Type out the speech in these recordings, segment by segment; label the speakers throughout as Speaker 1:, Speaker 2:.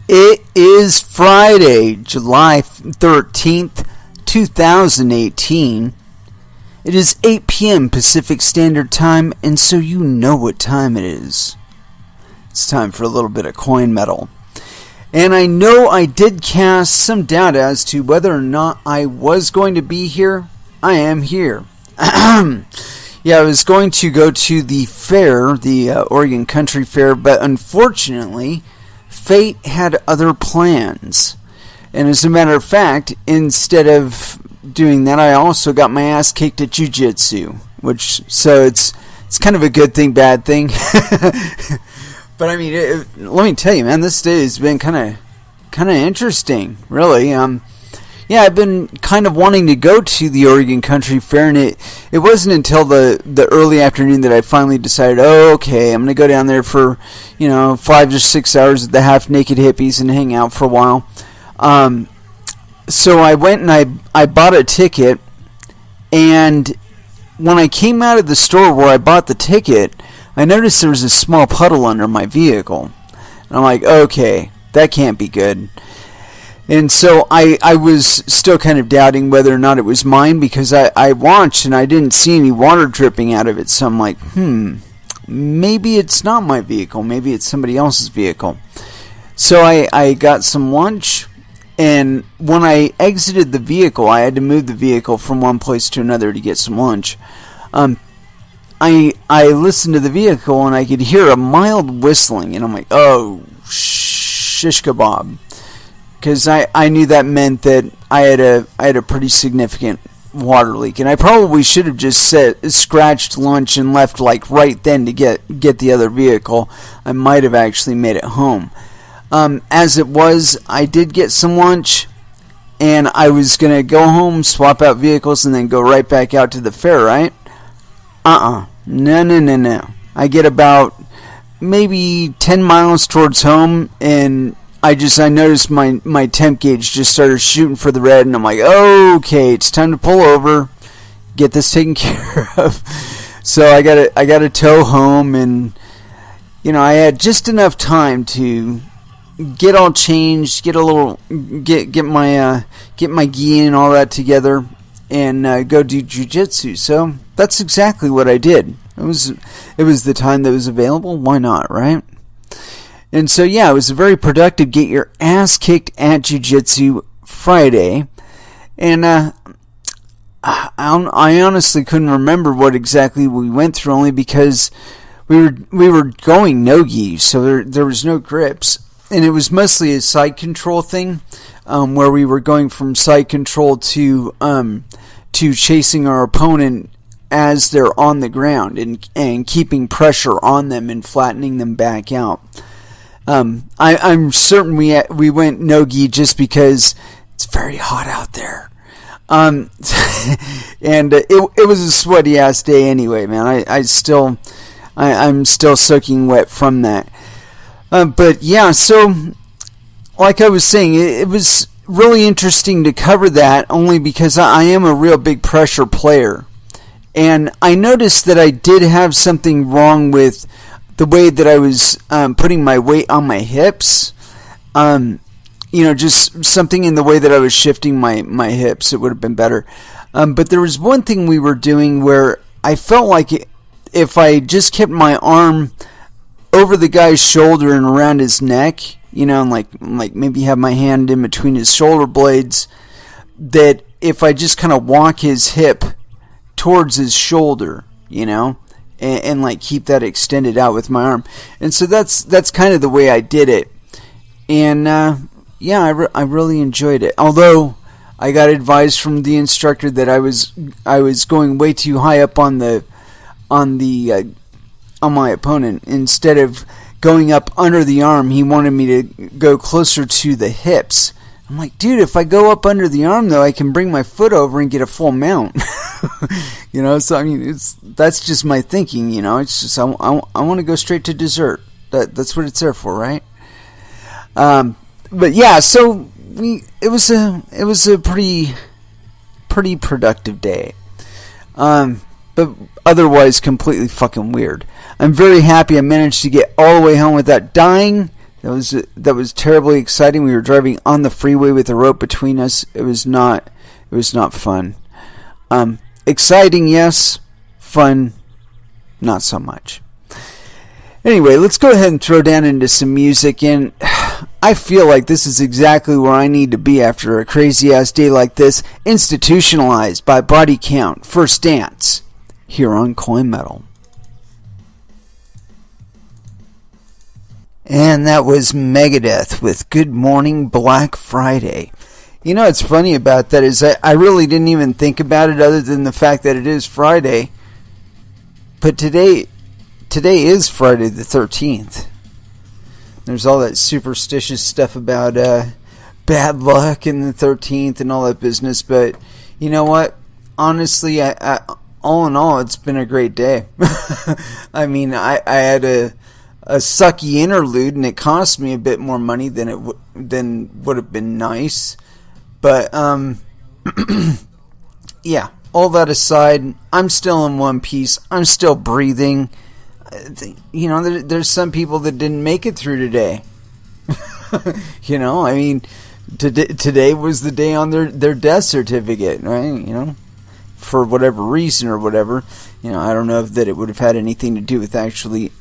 Speaker 1: It is Friday, July 13th, 2018. It is 8 p.m. Pacific Standard Time, and so you know what time it is. It's time for a little bit of coin metal. And I know I did cast some doubt as to whether or not I was going to be here. I am here. Yeah, I was going to go to the fair, the Oregon Country Fair, but unfortunately, fate had other plans. And as a matter of fact, instead of doing that, I also got my ass kicked at jiu-jitsu, so it's kind of a good thing, bad thing. But I mean, let me tell you, man, this day has been kind of interesting, really. Yeah, I've been kind of wanting to go to the Oregon Country Fair, and it wasn't until the early afternoon that I finally decided, okay, I'm going to go down there for, 5 to 6 hours at the Half Naked Hippies and hang out for a while. So I went and I bought a ticket, and when I came out of the store where I bought the ticket, I noticed there was a small puddle under my vehicle. And I'm like, okay, that can't be good. And so I was still kind of doubting whether or not it was mine, because I watched and I didn't see any water dripping out of it. So I'm like, maybe it's not my vehicle. Maybe it's somebody else's vehicle. So I got some lunch, and when I exited the vehicle, I had to move the vehicle from one place to another to get some lunch. I listened to the vehicle, and I could hear a mild whistling, and I'm like, oh, shish kebab. Because I knew that meant that I had a pretty significant water leak, and I probably should have just scratched lunch and left like right then to get the other vehicle. I might have actually made it home. As it was, I did get some lunch, and I was gonna go home, swap out vehicles, and then go right back out to the fair. Right? No. I get about maybe 10 miles towards home, and I noticed my temp gauge just started shooting for the red, and I'm like, okay, it's time to pull over, get this taken care of. So I got to tow home, and I had just enough time to get all changed, get my gi and all that together, and go do jiu-jitsu. So that's exactly what I did. It was the time that was available. Why not, right? And so, yeah, it was a very productive get your ass kicked at jiu-jitsu Friday. And I honestly couldn't remember what exactly we went through, only because we were going no-gi, so there was no grips. And it was mostly a side control thing, where we were going from side control to chasing our opponent as they're on the ground and keeping pressure on them and flattening them back out. I'm certain we went no-gi just because it's very hot out there. And it was a sweaty ass day anyway, man. I'm still soaking wet from that. But yeah, so like I was saying, it was really interesting to cover that, only because I am a real big pressure player. And I noticed that I did have something wrong with the way that I was putting my weight on my hips. Just something in the way that I was shifting my hips. It would have been better. But there was one thing we were doing where I felt like if I just kept my arm over the guy's shoulder and around his neck, and like maybe have my hand in between his shoulder blades, that if I just kind of walk his hip towards his shoulder, and like keep that extended out with my arm. And so that's kind of the way I did it. And I really enjoyed it. Although I got advice from the instructor that I was going way too high up on my opponent. Instead of going up under the arm, he wanted me to go closer to the hips. I'm like, dude, if I go up under the arm, though, I can bring my foot over and get a full mount. So I mean, that's just my thinking. It's just I want to go straight to dessert. That's what it's there for, right? But yeah, so it was a pretty productive day. But otherwise completely fucking weird. I'm very happy I managed to get all the way home without dying. That was terribly exciting. We were driving on the freeway with a rope between us. It was not fun. Exciting, yes. Fun, not so much. Anyway, let's go ahead and throw down into some music, and I feel like this is exactly where I need to be after a crazy-ass day like this. Institutionalized by Body Count, First Dance, here on Coin Metal. And that was Megadeth with Good Morning Black Friday. You know what's funny about that is I really didn't even think about it other than the fact that it is Friday. But today is Friday the 13th. There's all that superstitious stuff about bad luck in the 13th and all that business. But you know what? Honestly, I all in all, it's been a great day. I mean, I had a sucky interlude, and it cost me a bit more money than would have been nice. But yeah, all that aside, I'm still in one piece. I'm still breathing. You know, there's some people that didn't make it through today. You know, I mean, today was the day on their death certificate, right? You know, for whatever reason or whatever. You know, I don't know if that it would have had anything to do with actually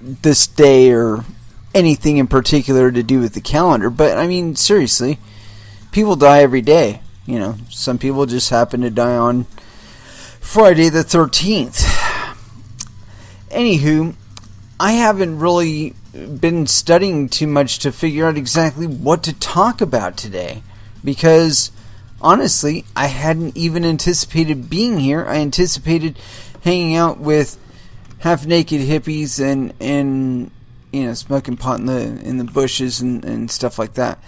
Speaker 1: this day or anything in particular to do with the calendar. But, I mean, seriously, people die every day. You know, some people just happen to die on Friday the 13th. Anywho, I haven't really been studying too much to figure out exactly what to talk about today. Because, honestly, I hadn't even anticipated being here. I anticipated hanging out with half-naked hippies and you know, smoking pot in the bushes and stuff like that.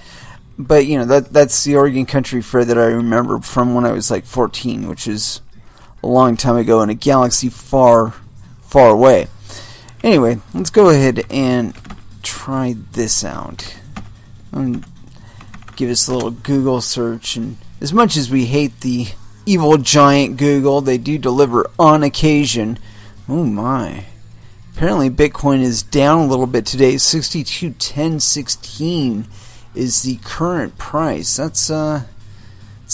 Speaker 1: But, you know, that's the Oregon Country Fair that I remember from when I was like 14, which is a long time ago in a galaxy far, far away. Anyway, let's go ahead and try this out. Give us a little Google search. And as much as we hate the evil giant Google, they do deliver on occasion. Oh my. Apparently Bitcoin is down a little bit today. 62.1016 is the current price. It's a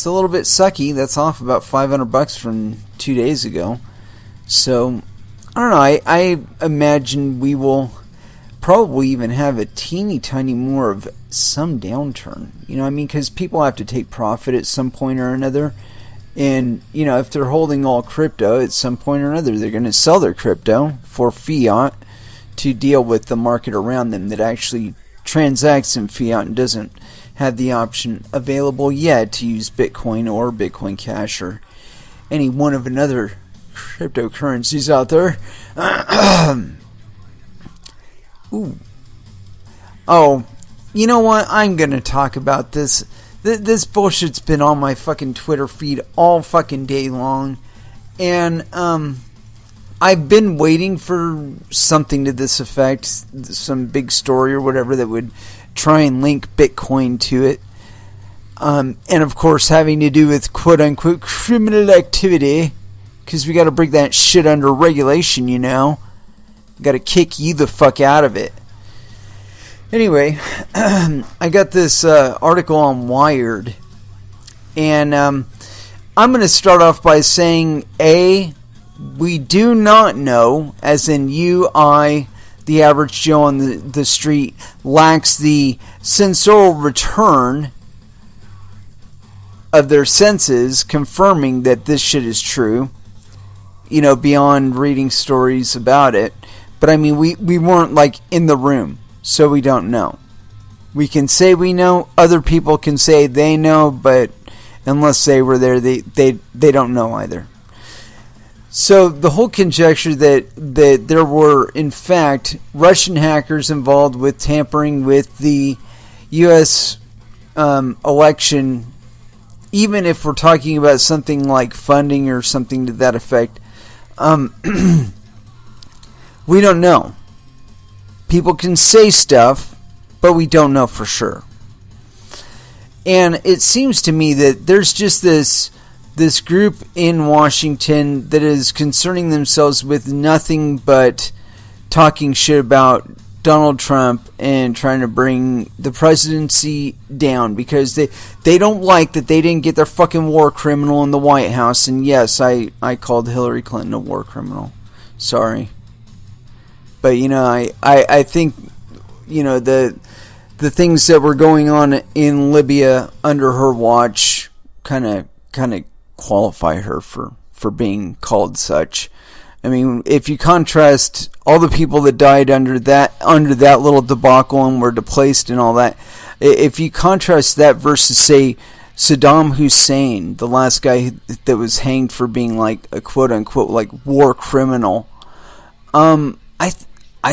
Speaker 1: little bit sucky. That's off about $500 from 2 days ago. So, I don't know. I imagine we will probably even have a teeny tiny more of some downturn. You know what I mean? Because people have to take profit at some point or another. And, you know, if they're holding all crypto, at some point or another, they're going to sell their crypto for fiat to deal with the market around them that actually transacts in fiat and doesn't have the option available yet to use Bitcoin or Bitcoin Cash or any one of another cryptocurrencies out there. Ooh. Oh, you know what? I'm going to talk about this. This bullshit's been on my fucking Twitter feed all fucking day long. And, I've been waiting for something to this effect. Some big story or whatever that would try and link Bitcoin to it. And, of course, having to do with quote-unquote criminal activity. Because we got to bring that shit under regulation, you know. Got to kick you the fuck out of it. Anyway, I got this article on Wired, and I'm going to start off by saying, A, we do not know, as in you, I, the average Joe on the street, lacks the sensorial return of their senses confirming that this shit is true, you know, beyond reading stories about it. But I mean, we weren't like in the room. So we don't know. We can say we know. Other people can say they know, but unless they were there, they don't know either. So the whole conjecture that there were, in fact, Russian hackers involved with tampering with the U.S. Election, even if we're talking about something like funding or something to that effect, we don't know. People can say stuff, but we don't know for sure. And it seems to me that there's just this group in Washington that is concerning themselves with nothing but talking shit about Donald Trump and trying to bring the presidency down because they don't like that they didn't get their fucking war criminal in the White House. And yes, I called Hillary Clinton a war criminal. Sorry. But, I think, the things that were going on in Libya under her watch kind of qualify her for being called such. I mean, if you contrast all the people that died under that little debacle and were displaced and all that, if you contrast that versus, say, Saddam Hussein, the last guy that was hanged for being like a quote unquote like war criminal, I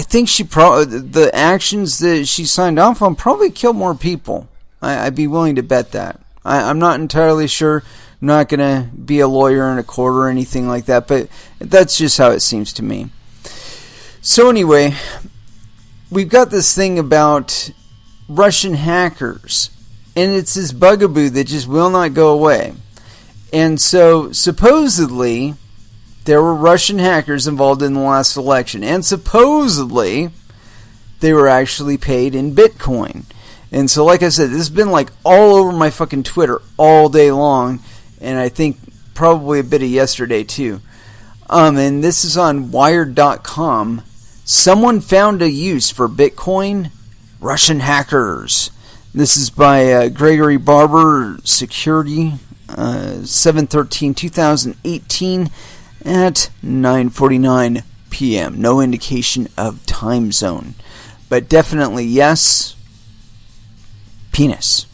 Speaker 1: think the actions that she signed off on probably killed more people. I'd be willing to bet that. I'm not entirely sure. I'm not going to be a lawyer in a court or anything like that, but that's just how it seems to me. So anyway, we've got this thing about Russian hackers, and it's this bugaboo that just will not go away. And so supposedly there were Russian hackers involved in the last election, and supposedly they were actually paid in Bitcoin. And so, like I said, this has been like all over my fucking Twitter all day long, and I think probably a bit of yesterday too. And this is on Wired.com. Someone found a use for Bitcoin. Russian hackers. This is by Gregory Barber, Security, 7/13/2018 at 9:49 p.m. No indication of time zone, but definitely yes. Penis.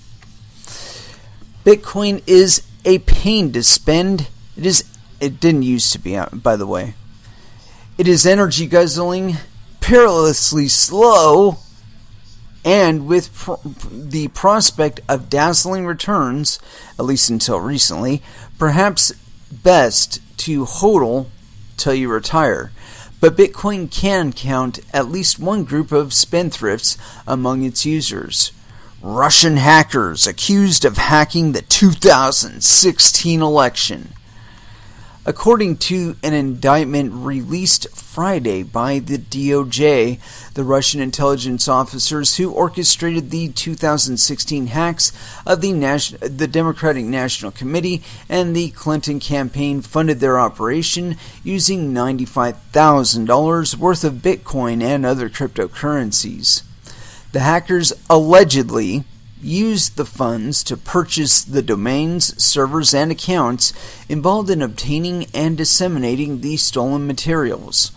Speaker 1: Bitcoin is a pain to spend. It didn't used to be, by the way. It is energy guzzling, perilously slow, and with the prospect of dazzling returns, at least until recently, perhaps best to hodl till you retire. But Bitcoin can count at least one group of spendthrifts among its users. Russian hackers accused of hacking the 2016 election. According to an indictment released Friday by the DOJ, the Russian intelligence officers who orchestrated the 2016 hacks of the Democratic National Committee and the Clinton campaign funded their operation using $95,000 worth of Bitcoin and other cryptocurrencies. The hackers allegedly used the funds to purchase the domains, servers, and accounts involved in obtaining and disseminating the stolen materials.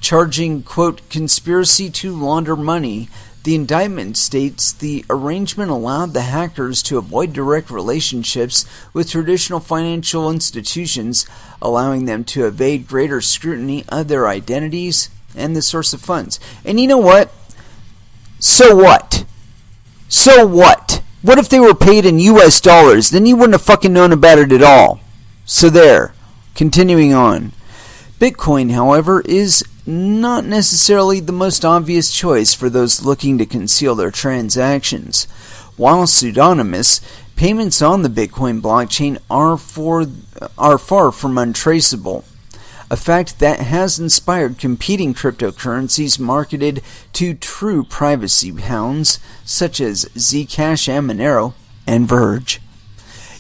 Speaker 1: Charging, quote, conspiracy to launder money, the indictment states the arrangement allowed the hackers to avoid direct relationships with traditional financial institutions, allowing them to evade greater scrutiny of their identities and the source of funds. And you know what? So what? So what? What if they were paid in US dollars? Then you wouldn't have fucking known about it at all. So there. Continuing on. Bitcoin, however, is not necessarily the most obvious choice for those looking to conceal their transactions. While pseudonymous, payments on the Bitcoin blockchain are far from untraceable. A fact that has inspired competing cryptocurrencies marketed to true privacy hounds such as Zcash and Monero and Verge.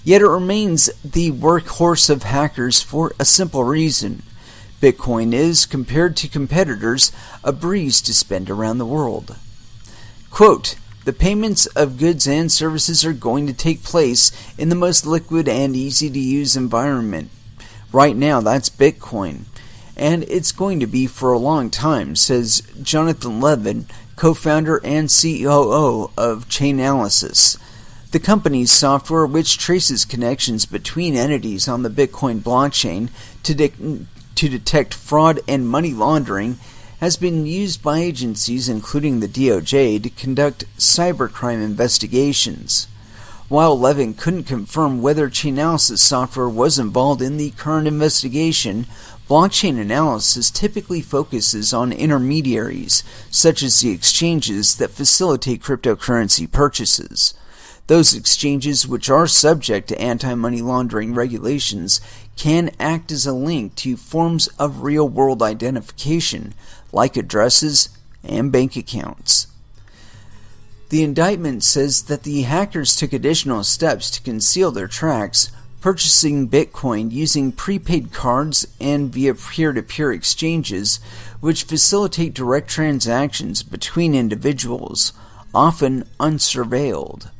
Speaker 1: Yet it remains the workhorse of hackers for a simple reason. Bitcoin is, compared to competitors, a breeze to spend around the world. Quote, the payments of goods and services are going to take place in the most liquid and easy-to-use environment. Right now, that's Bitcoin. And it's going to be for a long time, says Jonathan Levin, co-founder and COO of Chainalysis. The company's software, which traces connections between entities on the Bitcoin blockchain to detect fraud and money laundering, has been used by agencies including the DOJ to conduct cybercrime investigations. While Levin couldn't confirm whether Chainalysis software was involved in the current investigation, blockchain analysis typically focuses on intermediaries, such as the exchanges that facilitate cryptocurrency purchases. Those exchanges, which are subject to anti-money laundering regulations, can act as a link to forms of real-world identification, like addresses, and bank accounts. The indictment says that the hackers took additional steps to conceal their tracks, purchasing Bitcoin using prepaid cards and via peer-to-peer exchanges, which facilitate direct transactions between individuals, often unsurveilled.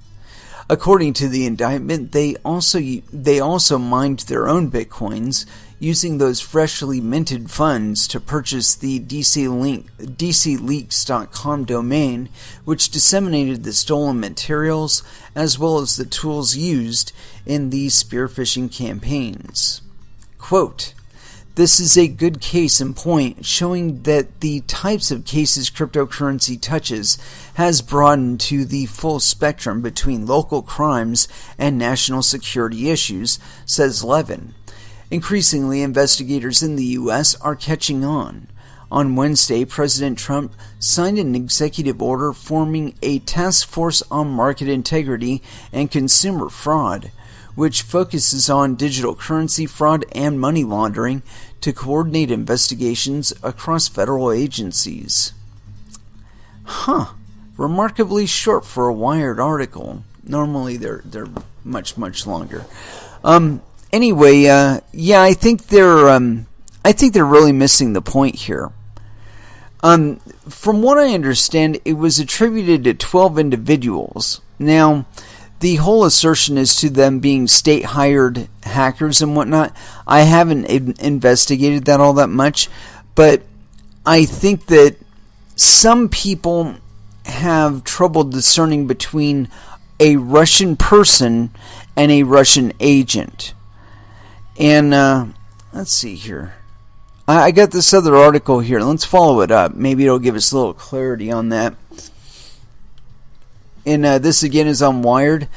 Speaker 1: According to the indictment, they also mined their own Bitcoins, using those freshly minted funds to purchase the DCleaks.com domain, which disseminated the stolen materials as well as the tools used in these spear phishing campaigns. Quote, "This is a good case in point, showing that the types of cases cryptocurrency touches has broadened to the full spectrum between local crimes and national security issues," says Levin. Increasingly, investigators in the U.S. are catching on. On Wednesday, President Trump signed an executive order forming a task force on market integrity and consumer fraud, which focuses on digital currency fraud and money laundering to coordinate investigations across federal agencies. Remarkably short for a Wired article. Normally they're much longer. Anyway, I think they're really missing the point here. From what I understand, it was attributed to 12 individuals. Now, the whole assertion is to them being state-hired hackers and whatnot. I haven't investigated that all that much, but I think that some people have trouble discerning between a Russian person and a Russian agent. And let's see here. I got this other article here. Let's follow it up. Maybe it'll give us a little clarity on that. And this again is on Wired.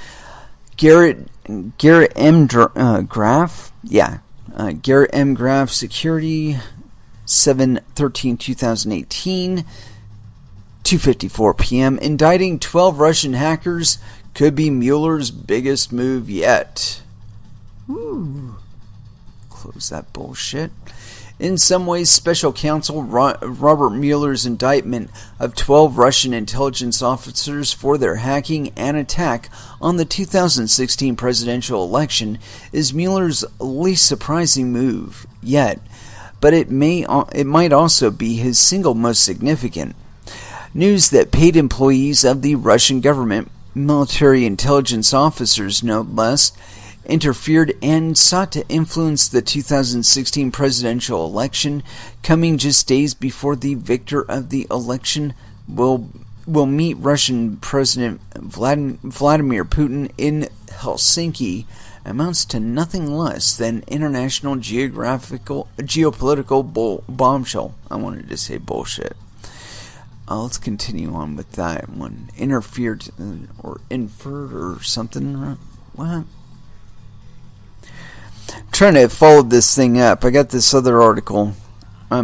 Speaker 1: Garrett M. Graff. Yeah. Garrett M. Graff, Security, 7/13/2018, 2:54 p.m. Indicting 12 Russian hackers could be Mueller's biggest move yet. Woo. Close that bullshit. In some ways, Special Counsel Robert Mueller's indictment of 12 Russian intelligence officers for their hacking and attack on the 2016 presidential election is Mueller's least surprising move yet, but it might also be his single most significant. News that paid employees of the Russian government, military intelligence officers no less, interfered and sought to influence the 2016 presidential election, coming just days before the victor of the election will meet Russian President Vladimir Putin in Helsinki, amounts to nothing less than international geopolitical bombshell. I wanted to say bullshit. Let's continue on with that one. Interfered or inferred or something. What? Trying to follow this thing up. I got this other article.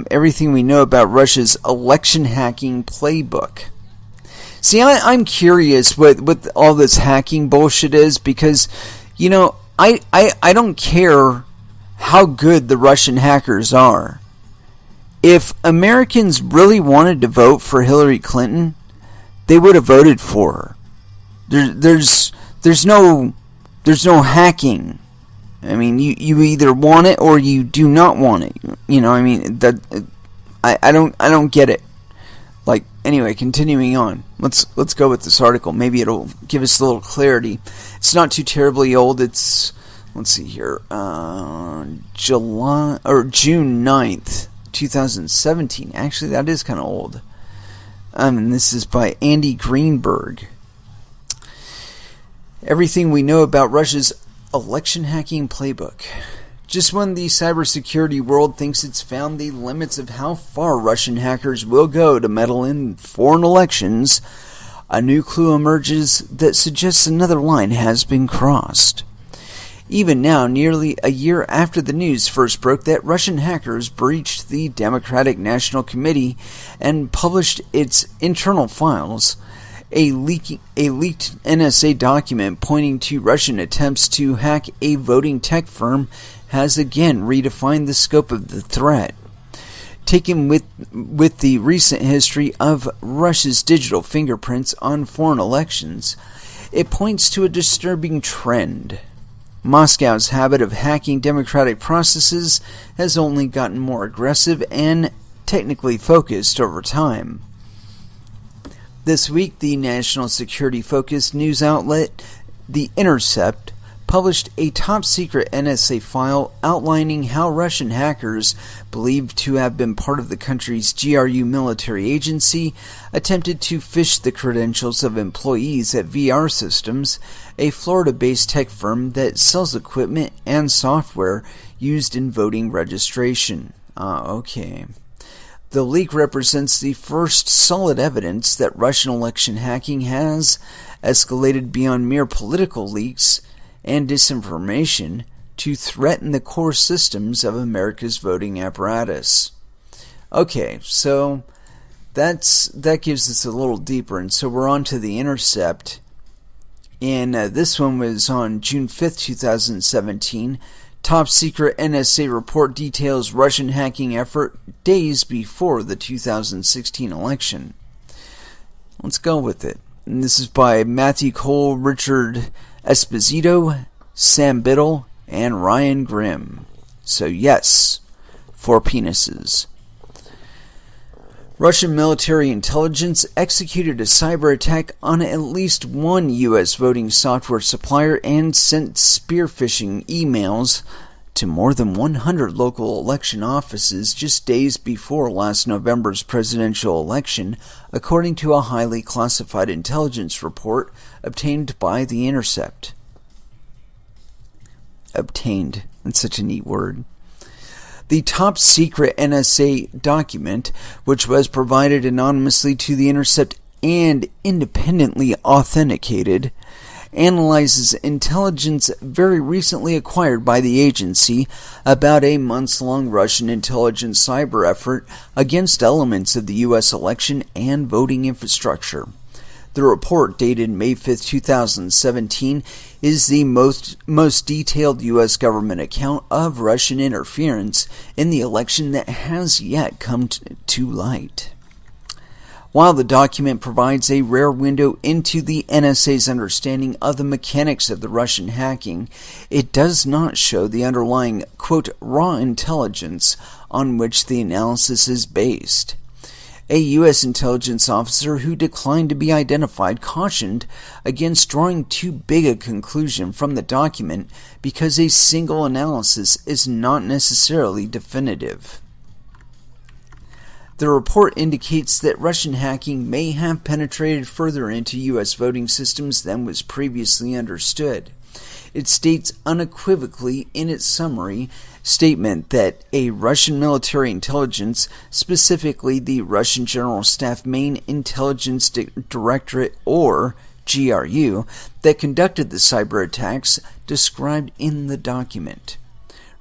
Speaker 1: Everything we know about Russia's election hacking playbook. See, I'm curious what all this hacking bullshit is, because, I don't care how good the Russian hackers are. If Americans really wanted to vote for Hillary Clinton, they would have voted for her. There's no hacking. I mean, you either want it or you do not want it. I don't get it. Like, anyway, continuing on. Let's go with this article. Maybe it'll give us a little clarity. It's not too terribly old. It's, let's see here, June 9th, 2017. Actually, that is kind of old. And this is by Andy Greenberg. Everything we know about Russia's election hacking playbook. Just when the cybersecurity world thinks it's found the limits of how far Russian hackers will go to meddle in foreign elections, a new clue emerges that suggests another line has been crossed. Even now, nearly a year after the news first broke that Russian hackers breached the Democratic National Committee and published its internal files, a leaked NSA document pointing to Russian attempts to hack a voting tech firm has again redefined the scope of the threat. taken with the recent history of Russia's digital fingerprints on foreign elections, it points to a disturbing trend. Moscow's habit of hacking democratic processes has only gotten more aggressive and technically focused over time. This week, the national security-focused news outlet The Intercept published a top-secret NSA file outlining how Russian hackers, believed to have been part of the country's GRU military agency, attempted to phish the credentials of employees at VR Systems, a Florida-based tech firm that sells equipment and software used in voting registration. Okay. The leak represents the first solid evidence that Russian election hacking has escalated beyond mere political leaks and disinformation to threaten the core systems of America's voting apparatus. Okay, so that gives us a little deeper, and so we're on to The Intercept, and this one was on June 5th, 2017. Top secret NSA report details Russian hacking effort days before the 2016 election. Let's go with it. And this is by Matthew Cole, Richard Esposito, Sam Biddle, and Ryan Grimm. So yes, 4 penises. Russian military intelligence executed a cyber attack on at least one U.S. voting software supplier and sent spear phishing emails to more than 100 local election offices just days before last November's presidential election, according to a highly classified intelligence report obtained by The Intercept. Obtained. That's such a neat word. The top-secret NSA document, which was provided anonymously to The Intercept and independently authenticated, analyzes intelligence very recently acquired by the agency about a months-long Russian intelligence cyber effort against elements of the U.S. election and voting infrastructure. The report, dated May 5, 2017, is the most detailed U.S. government account of Russian interference in the election that has yet come to light. While the document provides a rare window into the NSA's understanding of the mechanics of the Russian hacking, it does not show the underlying, quote, raw intelligence on which the analysis is based. A U.S. intelligence officer who declined to be identified cautioned against drawing too big a conclusion from the document because a single analysis is not necessarily definitive. The report indicates that Russian hacking may have penetrated further into U.S. voting systems than was previously understood. It states unequivocally in its summary statement that a Russian military intelligence, specifically the Russian General Staff Main Intelligence Directorate, or GRU, that conducted the cyber attacks described in the document.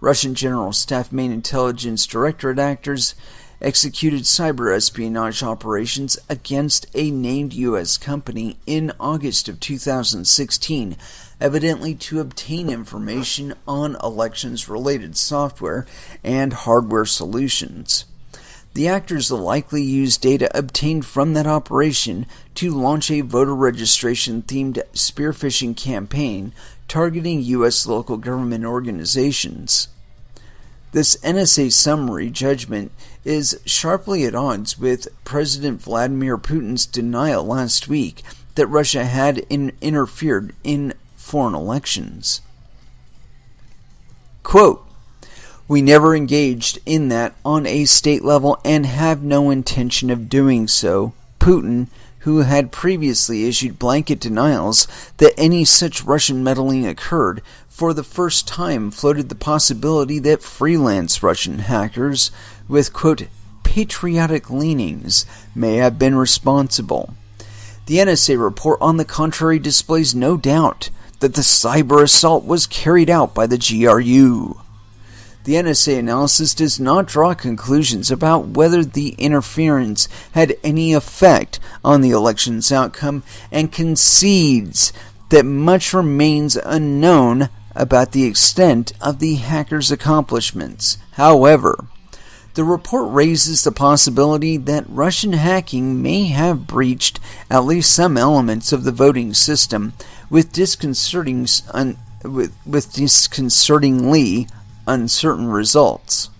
Speaker 1: Russian General Staff Main Intelligence Directorate actors executed cyber espionage operations against a named U.S. company in August of 2016, evidently to obtain information on elections-related software and hardware solutions. The actors likely used data obtained from that operation to launch a voter registration-themed spear phishing campaign targeting U.S. local government organizations. This NSA summary judgment is sharply at odds with President Vladimir Putin's denial last week that Russia had interfered in foreign elections. Quote, "We never engaged in that on a state level and have no intention of doing so," Putin, who had previously issued blanket denials that any such Russian meddling occurred, for the first time floated the possibility that freelance Russian hackers with, quote, patriotic leanings may have been responsible. The NSA report, on the contrary, displays no doubt that the cyber assault was carried out by the GRU. The NSA analysis does not draw conclusions about whether the interference had any effect on the election's outcome and concedes that much remains unknown about the extent of the hackers' accomplishments. However, The report raises the possibility that Russian hacking may have breached at least some elements of the voting system with disconcertingly uncertain results.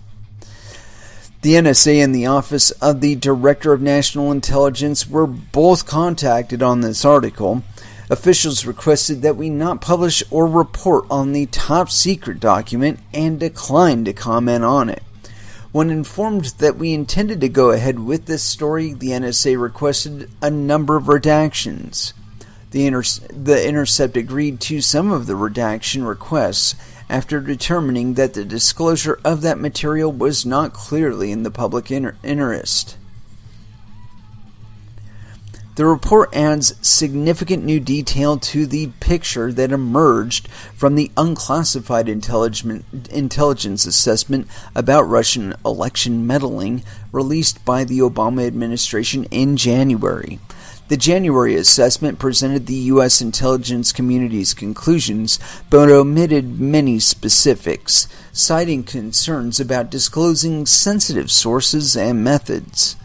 Speaker 1: The NSA and the Office of the Director of National Intelligence were both contacted on this article. Officials requested that we not publish or report on the top secret document and declined to comment on it. When informed that we intended to go ahead with this story, the NSA requested a number of redactions. The Intercept agreed to some of the redaction requests after determining that the disclosure of that material was not clearly in the public interest. The report adds significant new detail to the picture that emerged from the unclassified intelligence assessment about Russian election meddling released by the Obama administration in January. The January assessment presented the U.S. intelligence community's conclusions, but omitted many specifics, citing concerns about disclosing sensitive sources and methods.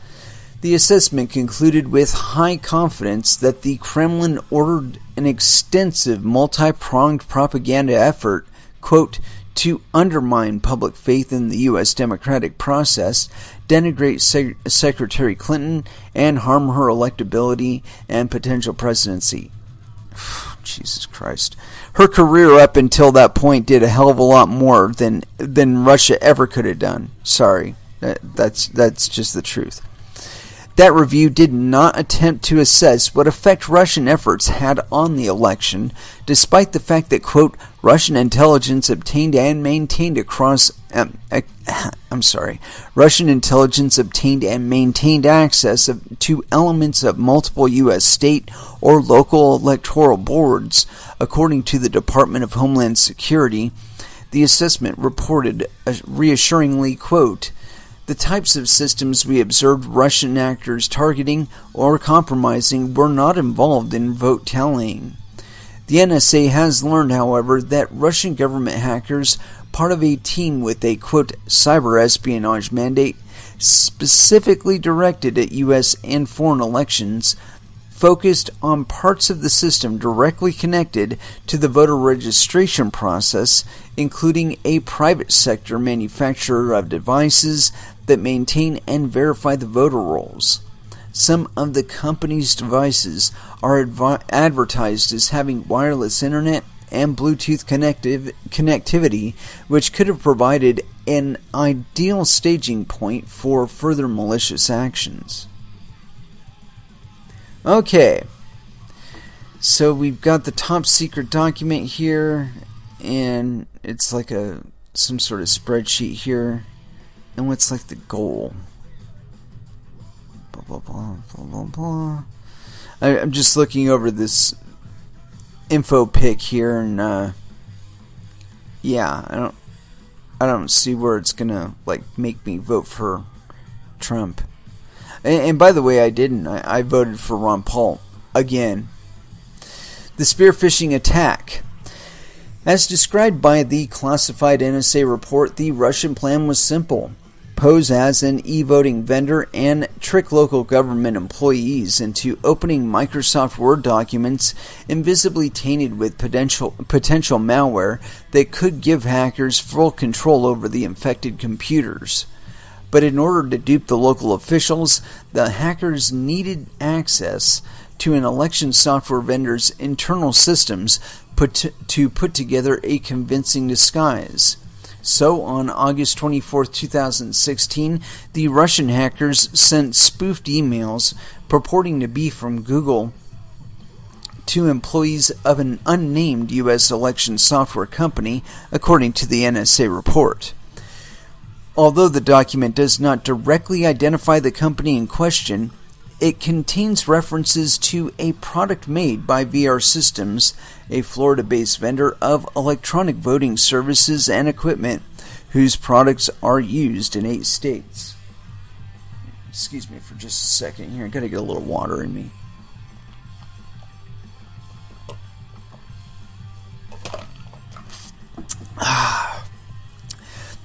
Speaker 1: The assessment concluded with high confidence that the Kremlin ordered an extensive multi-pronged propaganda effort, quote, to undermine public faith in the U.S. democratic process, denigrate Secretary Clinton, and harm her electability and potential presidency. Jesus Christ. Her career up until that point did a hell of a lot more than Russia ever could have done. Sorry. That's just the truth. That review did not attempt to assess what effect Russian efforts had on the election, despite the fact that, quote, Russian intelligence obtained and maintained access to elements of multiple U.S. state or local electoral boards, according to the Department of Homeland Security. The assessment reported reassuringly, quote, the types of systems we observed Russian actors targeting or compromising were not involved in vote tallying. The NSA has learned, however, that Russian government hackers, part of a team with a, quote, cyber espionage mandate specifically directed at U.S. and foreign elections, focused on parts of the system directly connected to the voter registration process, including a private sector manufacturer of devices that maintain and verify the voter rolls. Some of the company's devices are advertised as having wireless internet and Bluetooth connectivity, which could have provided an ideal staging point for further malicious actions. Okay, so we've got the top secret document here, and it's like some sort of spreadsheet here. And what's like the goal? Blah, blah, blah, blah, blah, blah. I'm just looking over this info pic here, and yeah, I don't see where it's gonna like make me vote for Trump. And by the way, I didn't. I voted for Ron Paul again. The spearphishing attack. As described by the classified NSA report, the Russian plan was simple. Pose as an e-voting vendor and trick local government employees into opening Microsoft Word documents invisibly tainted with potential malware that could give hackers full control over the infected computers. But in order to dupe the local officials, the hackers needed access to an election software vendor's internal systems to put together a convincing disguise. So, on August 24, 2016, the Russian hackers sent spoofed emails purporting to be from Google to employees of an unnamed U.S. election software company, according to the NSA report. Although the document does not directly identify the company in question, it contains references to a product made by VR Systems, a Florida-based vendor of electronic voting services and equipment, whose products are used in 8 states. Excuse me for just a second here. I gotta get a little water in me.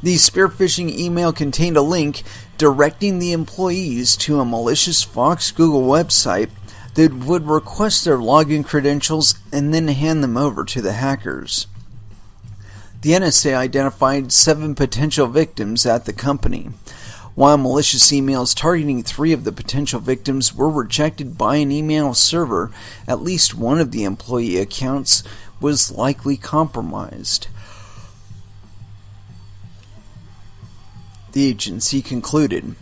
Speaker 1: The spear phishing email contained a link directing the employees to a malicious Fox Google website that would request their login credentials and then hand them over to the hackers. The NSA identified 7 potential victims at the company. While malicious emails targeting 3 of the potential victims were rejected by an email server, at least one of the employee accounts was likely compromised. The agency concluded.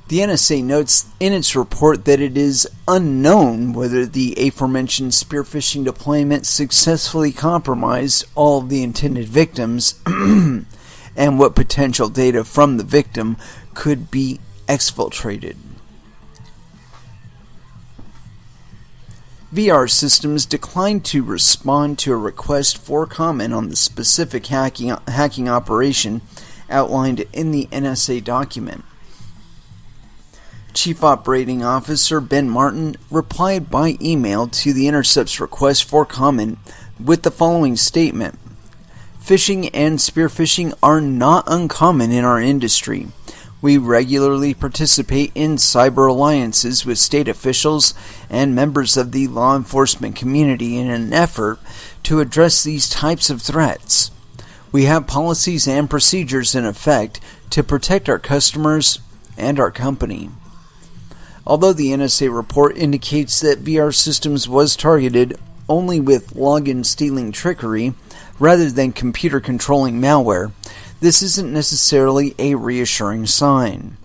Speaker 1: The NSA notes in its report that it is unknown whether the aforementioned spear phishing deployment successfully compromised all of the intended victims and what potential data from the victim could be exfiltrated. VR Systems declined to respond to a request for comment on the specific hacking operation outlined in the NSA document. Chief Operating Officer Ben Martin replied by email to the Intercept's request for comment with the following statement: "Phishing and spear phishing are not uncommon in our industry. We regularly participate in cyber alliances with state officials and members of the law enforcement community in an effort to address these types of threats. We have policies and procedures in effect to protect our customers and our company." Although the NSA report indicates that VR Systems was targeted only with login stealing trickery rather than computer controlling malware, this isn't necessarily a reassuring sign.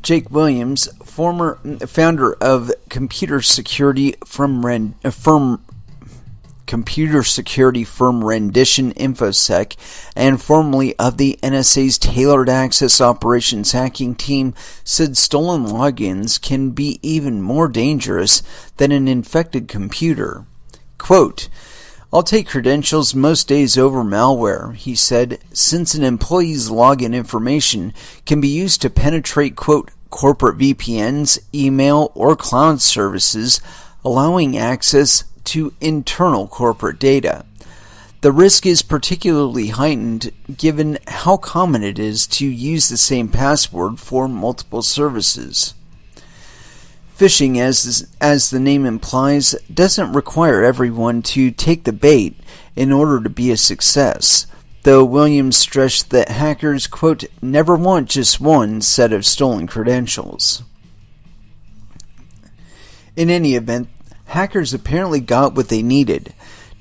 Speaker 1: Jake Williams, former founder of computer security firm Rendition InfoSec, and formerly of the NSA's Tailored Access Operations hacking team, said stolen logins can be even more dangerous than an infected computer. Quote, "I'll take credentials most days over malware," he said, "since an employee's login information can be used to penetrate, quote, corporate VPNs, email, or cloud services, allowing access to internal corporate data. The risk is particularly heightened given how common it is to use the same password for multiple services." Phishing, as the name implies, doesn't require everyone to take the bait in order to be a success, though Williams stressed that hackers, quote, "never want just one set of stolen credentials." In any event, hackers apparently got what they needed.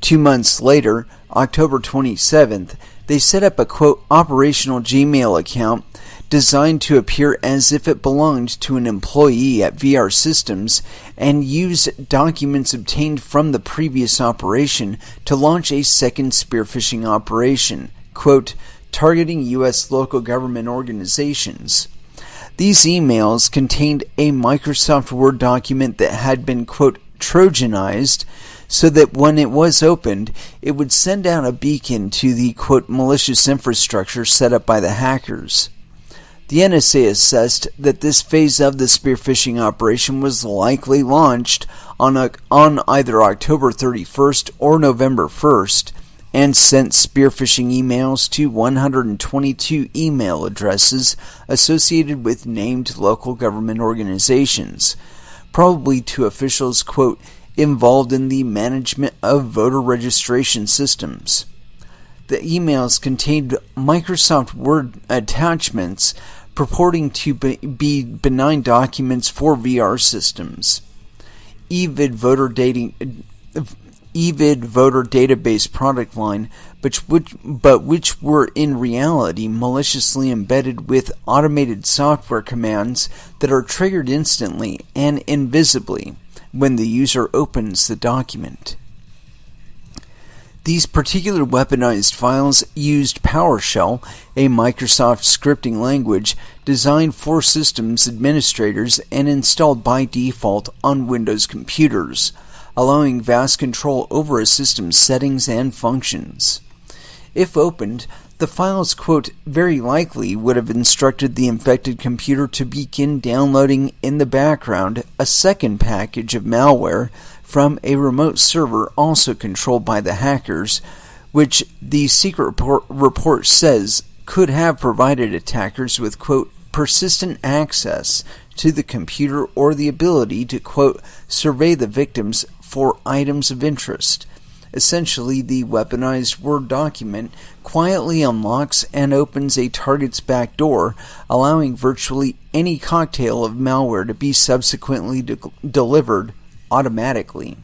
Speaker 1: 2 months later, October 27th, they set up a, quote, "operational Gmail account designed to appear as if it belonged to an employee at VR Systems and used documents obtained from the previous operation to launch a second spear phishing operation, quote, "targeting U.S. local government organizations." These emails contained a Microsoft Word document that had been, quote, "trojanized," so that when it was opened, it would send out a beacon to the, quote, "malicious infrastructure set up by the hackers." The NSA assessed that this phase of the spear phishing operation was likely launched on either October 31st or November 1st, and sent spear phishing emails to 122 email addresses associated with named local government organizations, probably to officials, quote, "involved in the management of voter registration systems." The emails contained Microsoft Word attachments purporting to be benign documents for VR Systems. EVID voter database product line, but which were in reality maliciously embedded with automated software commands that are triggered instantly and invisibly when the user opens the document. These particular weaponized files used PowerShell, a Microsoft scripting language designed for systems administrators and installed by default on Windows computers, allowing vast control over a system's settings and functions. If opened, the files, quote, "very likely would have instructed the infected computer to begin downloading in the background a second package of malware from a remote server also controlled by the hackers, which the secret report says could have provided attackers with, quote, persistent access to the computer or the ability to, quote, survey the victims for items of interest. Essentially, the weaponized Word document quietly unlocks and opens a target's back door, allowing virtually any cocktail of malware to be subsequently delivered automatically.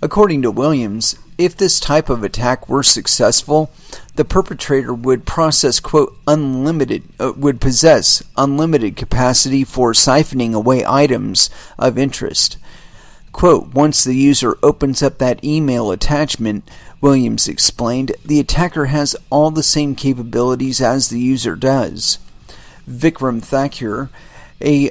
Speaker 1: According to Williams, if this type of attack were successful, the perpetrator would possess, quote, unlimited capacity for siphoning away items of interest. Quote, once the user opens up that email attachment, Williams explained, the attacker has all the same capabilities as the user does. Vikram Thakur, a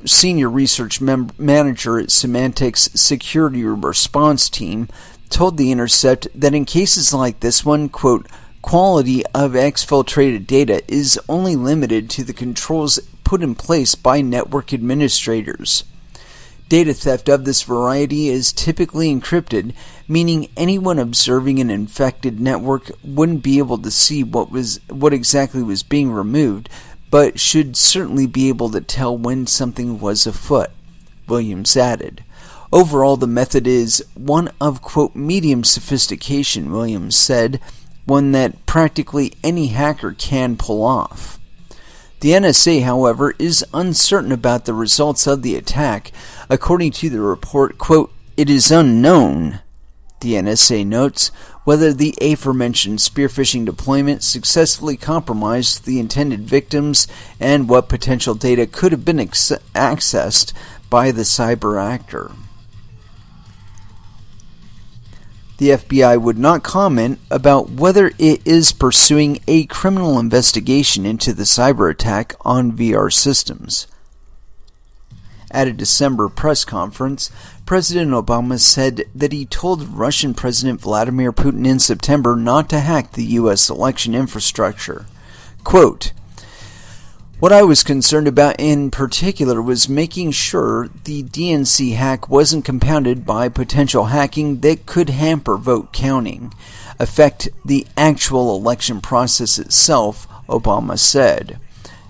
Speaker 1: senior research manager at Symantec's security response team, told The Intercept that in cases like this one, quote, quality of exfiltrated data is only limited to the controls put in place by network administrators. Data theft of this variety is typically encrypted, meaning anyone observing an infected network wouldn't be able to see what exactly was being removed, but should certainly be able to tell when something was afoot, Williams added. Overall, the method is one of, quote, medium sophistication, Williams said, one that practically any hacker can pull off. The NSA, however, is uncertain about the results of the attack. According to the report, quote, it is unknown, the NSA notes, whether the aforementioned spearphishing deployment successfully compromised the intended victims and what potential data could have been accessed by the cyber actor. The FBI would not comment about whether it is pursuing a criminal investigation into the cyber attack on VR systems. At a December press conference, President Obama said that he told Russian President Vladimir Putin in September not to hack the U.S. election infrastructure. Quote, what I was concerned about in particular was making sure the DNC hack wasn't compounded by potential hacking that could hamper vote counting, affect the actual election process itself, Obama said.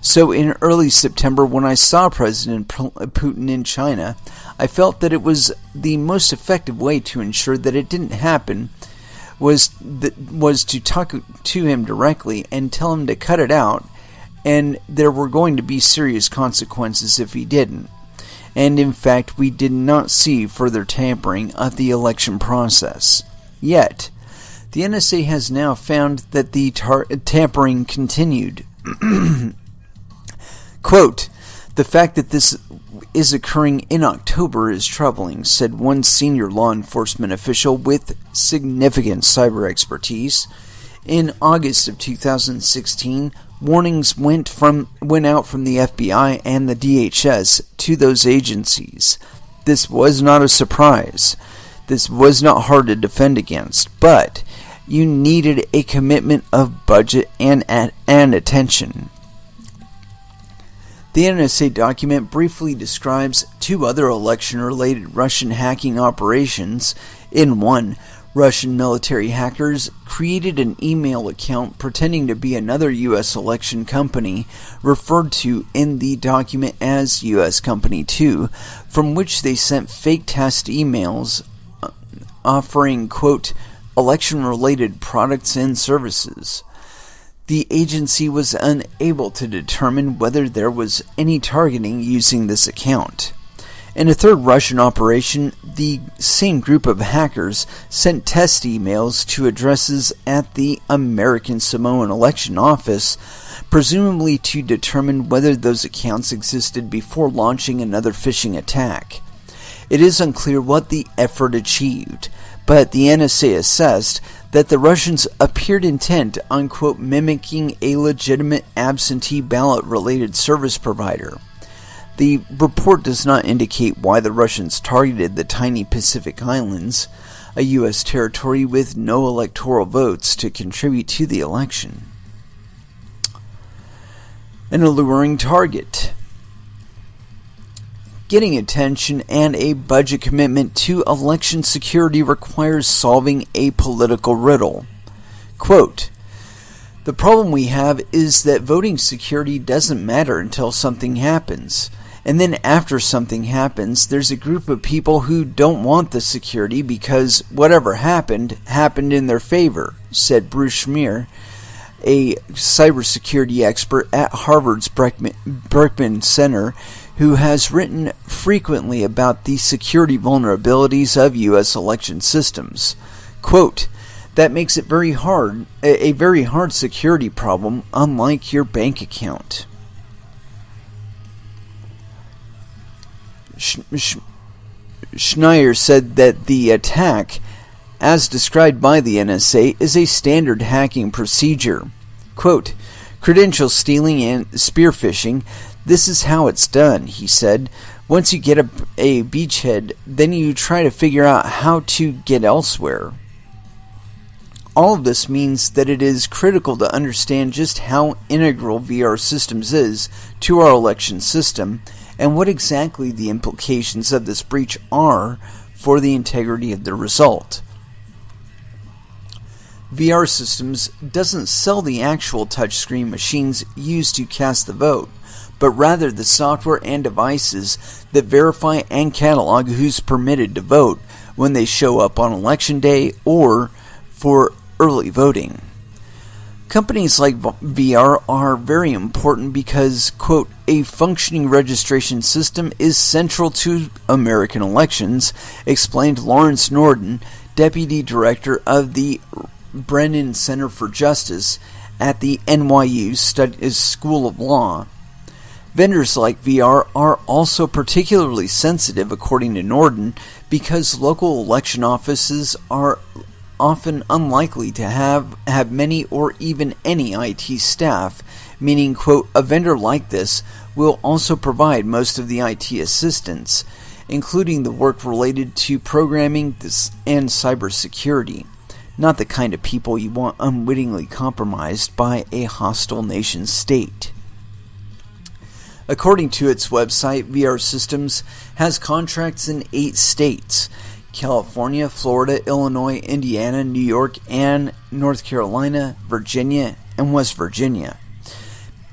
Speaker 1: So in early September, when I saw President Putin in China, I felt that it was the most effective way to ensure that it didn't happen was to talk to him directly and tell him to cut it out, and there were going to be serious consequences if he didn't. And in fact, we did not see further tampering of the election process. Yet, the NSA has now found that the tampering continued. Quote, the fact that this is occurring in October is troubling, said one senior law enforcement official with significant cyber expertise. In August of 2016, warnings went out from the FBI and the DHS to those agencies. This was not a surprise. This was not hard to defend against, but you needed a commitment of budget and attention. The NSA document briefly describes two other election-related Russian hacking operations. In one, Russian military hackers created an email account pretending to be another U.S. election company, referred to in the document as U.S. Company 2, from which they sent fake test emails offering, quote, election-related products and services. The agency was unable to determine whether there was any targeting using this account. In a third Russian operation, the same group of hackers sent test emails to addresses at the American Samoan Election Office, presumably to determine whether those accounts existed before launching another phishing attack. It is unclear what the effort achieved, but the NSA assessed that the Russians appeared intent on, quote, mimicking a legitimate absentee ballot-related service provider. The report does not indicate why the Russians targeted the tiny Pacific Islands, a U.S. territory with no electoral votes to contribute to the election. An alluring target. Getting attention and a budget commitment to election security requires solving a political riddle. Quote, "The problem we have is that voting security doesn't matter until something happens. And then after something happens, there's a group of people who don't want the security because whatever happened in their favor," said Bruce Schmier, a cybersecurity expert at Harvard's Berkman Center, who has written frequently about the security vulnerabilities of U.S. election systems. Quote, "That makes it a very hard security problem, unlike your bank account." Schneier said that the attack, as described by the NSA, is a standard hacking procedure. Quote, "Credential stealing and spear phishing, this is how it's done," he said. "Once you get a beachhead, then you try to figure out how to get elsewhere." All of this means that it is critical to understand just how integral VR systems is to our election system, and what exactly the implications of this breach are for the integrity of the result. VR Systems doesn't sell the actual touchscreen machines used to cast the vote, but rather the software and devices that verify and catalog who's permitted to vote when they show up on Election Day or for early voting. Companies like VR are very important because, quote, "a functioning registration system is central to American elections," explained Lawrence Norden, Deputy Director of the Brennan Center for Justice at the NYU School of Law. Vendors like VR are also particularly sensitive, according to Norden, because local election offices are often unlikely to have many or even any IT staff, meaning, quote, "a vendor like this will also provide most of the IT assistance, including the work related to programming and cybersecurity, not the kind of people you want unwittingly compromised by a hostile nation state." According to its website, VR Systems has contracts in 8 states: California, Florida, Illinois, Indiana, New York, and North Carolina, Virginia, and West Virginia.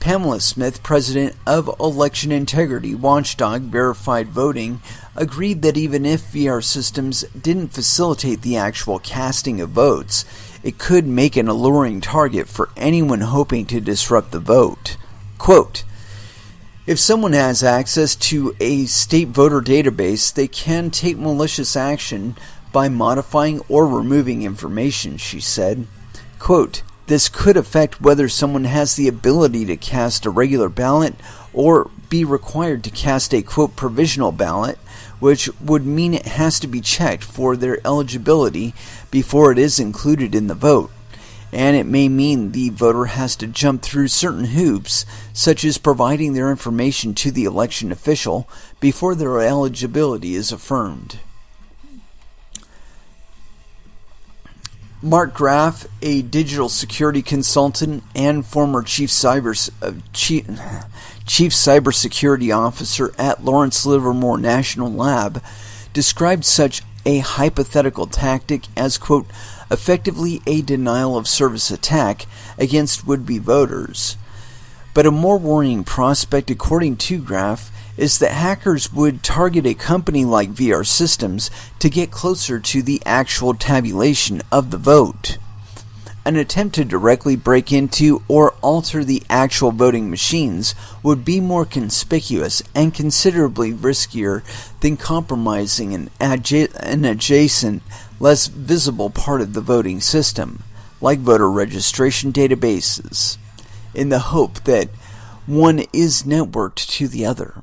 Speaker 1: Pamela Smith, president of Election Integrity Watchdog Verified Voting, agreed that even if VR Systems didn't facilitate the actual casting of votes, it could make an alluring target for anyone hoping to disrupt the vote. Quote, "If someone has access to a state voter database, they can take malicious action by modifying or removing information," she said. Quote, "This could affect whether someone has the ability to cast a regular ballot or be required to cast a, quote, provisional ballot, which would mean it has to be checked for their eligibility before it is included in the vote. And it may mean the voter has to jump through certain hoops, such as providing their information to the election official before their eligibility is affirmed." Mark Graff, a digital security consultant and former chief cybersecurity officer at Lawrence Livermore National Lab, described such a hypothetical tactic as, quote, "effectively a denial of service attack against would-be voters." But a more worrying prospect, according to Graff, is that hackers would target a company like VR Systems to get closer to the actual tabulation of the vote. An attempt to directly break into or alter the actual voting machines would be more conspicuous and considerably riskier than compromising an adjacent, less visible part of the voting system, like voter registration databases, in the hope that one is networked to the other.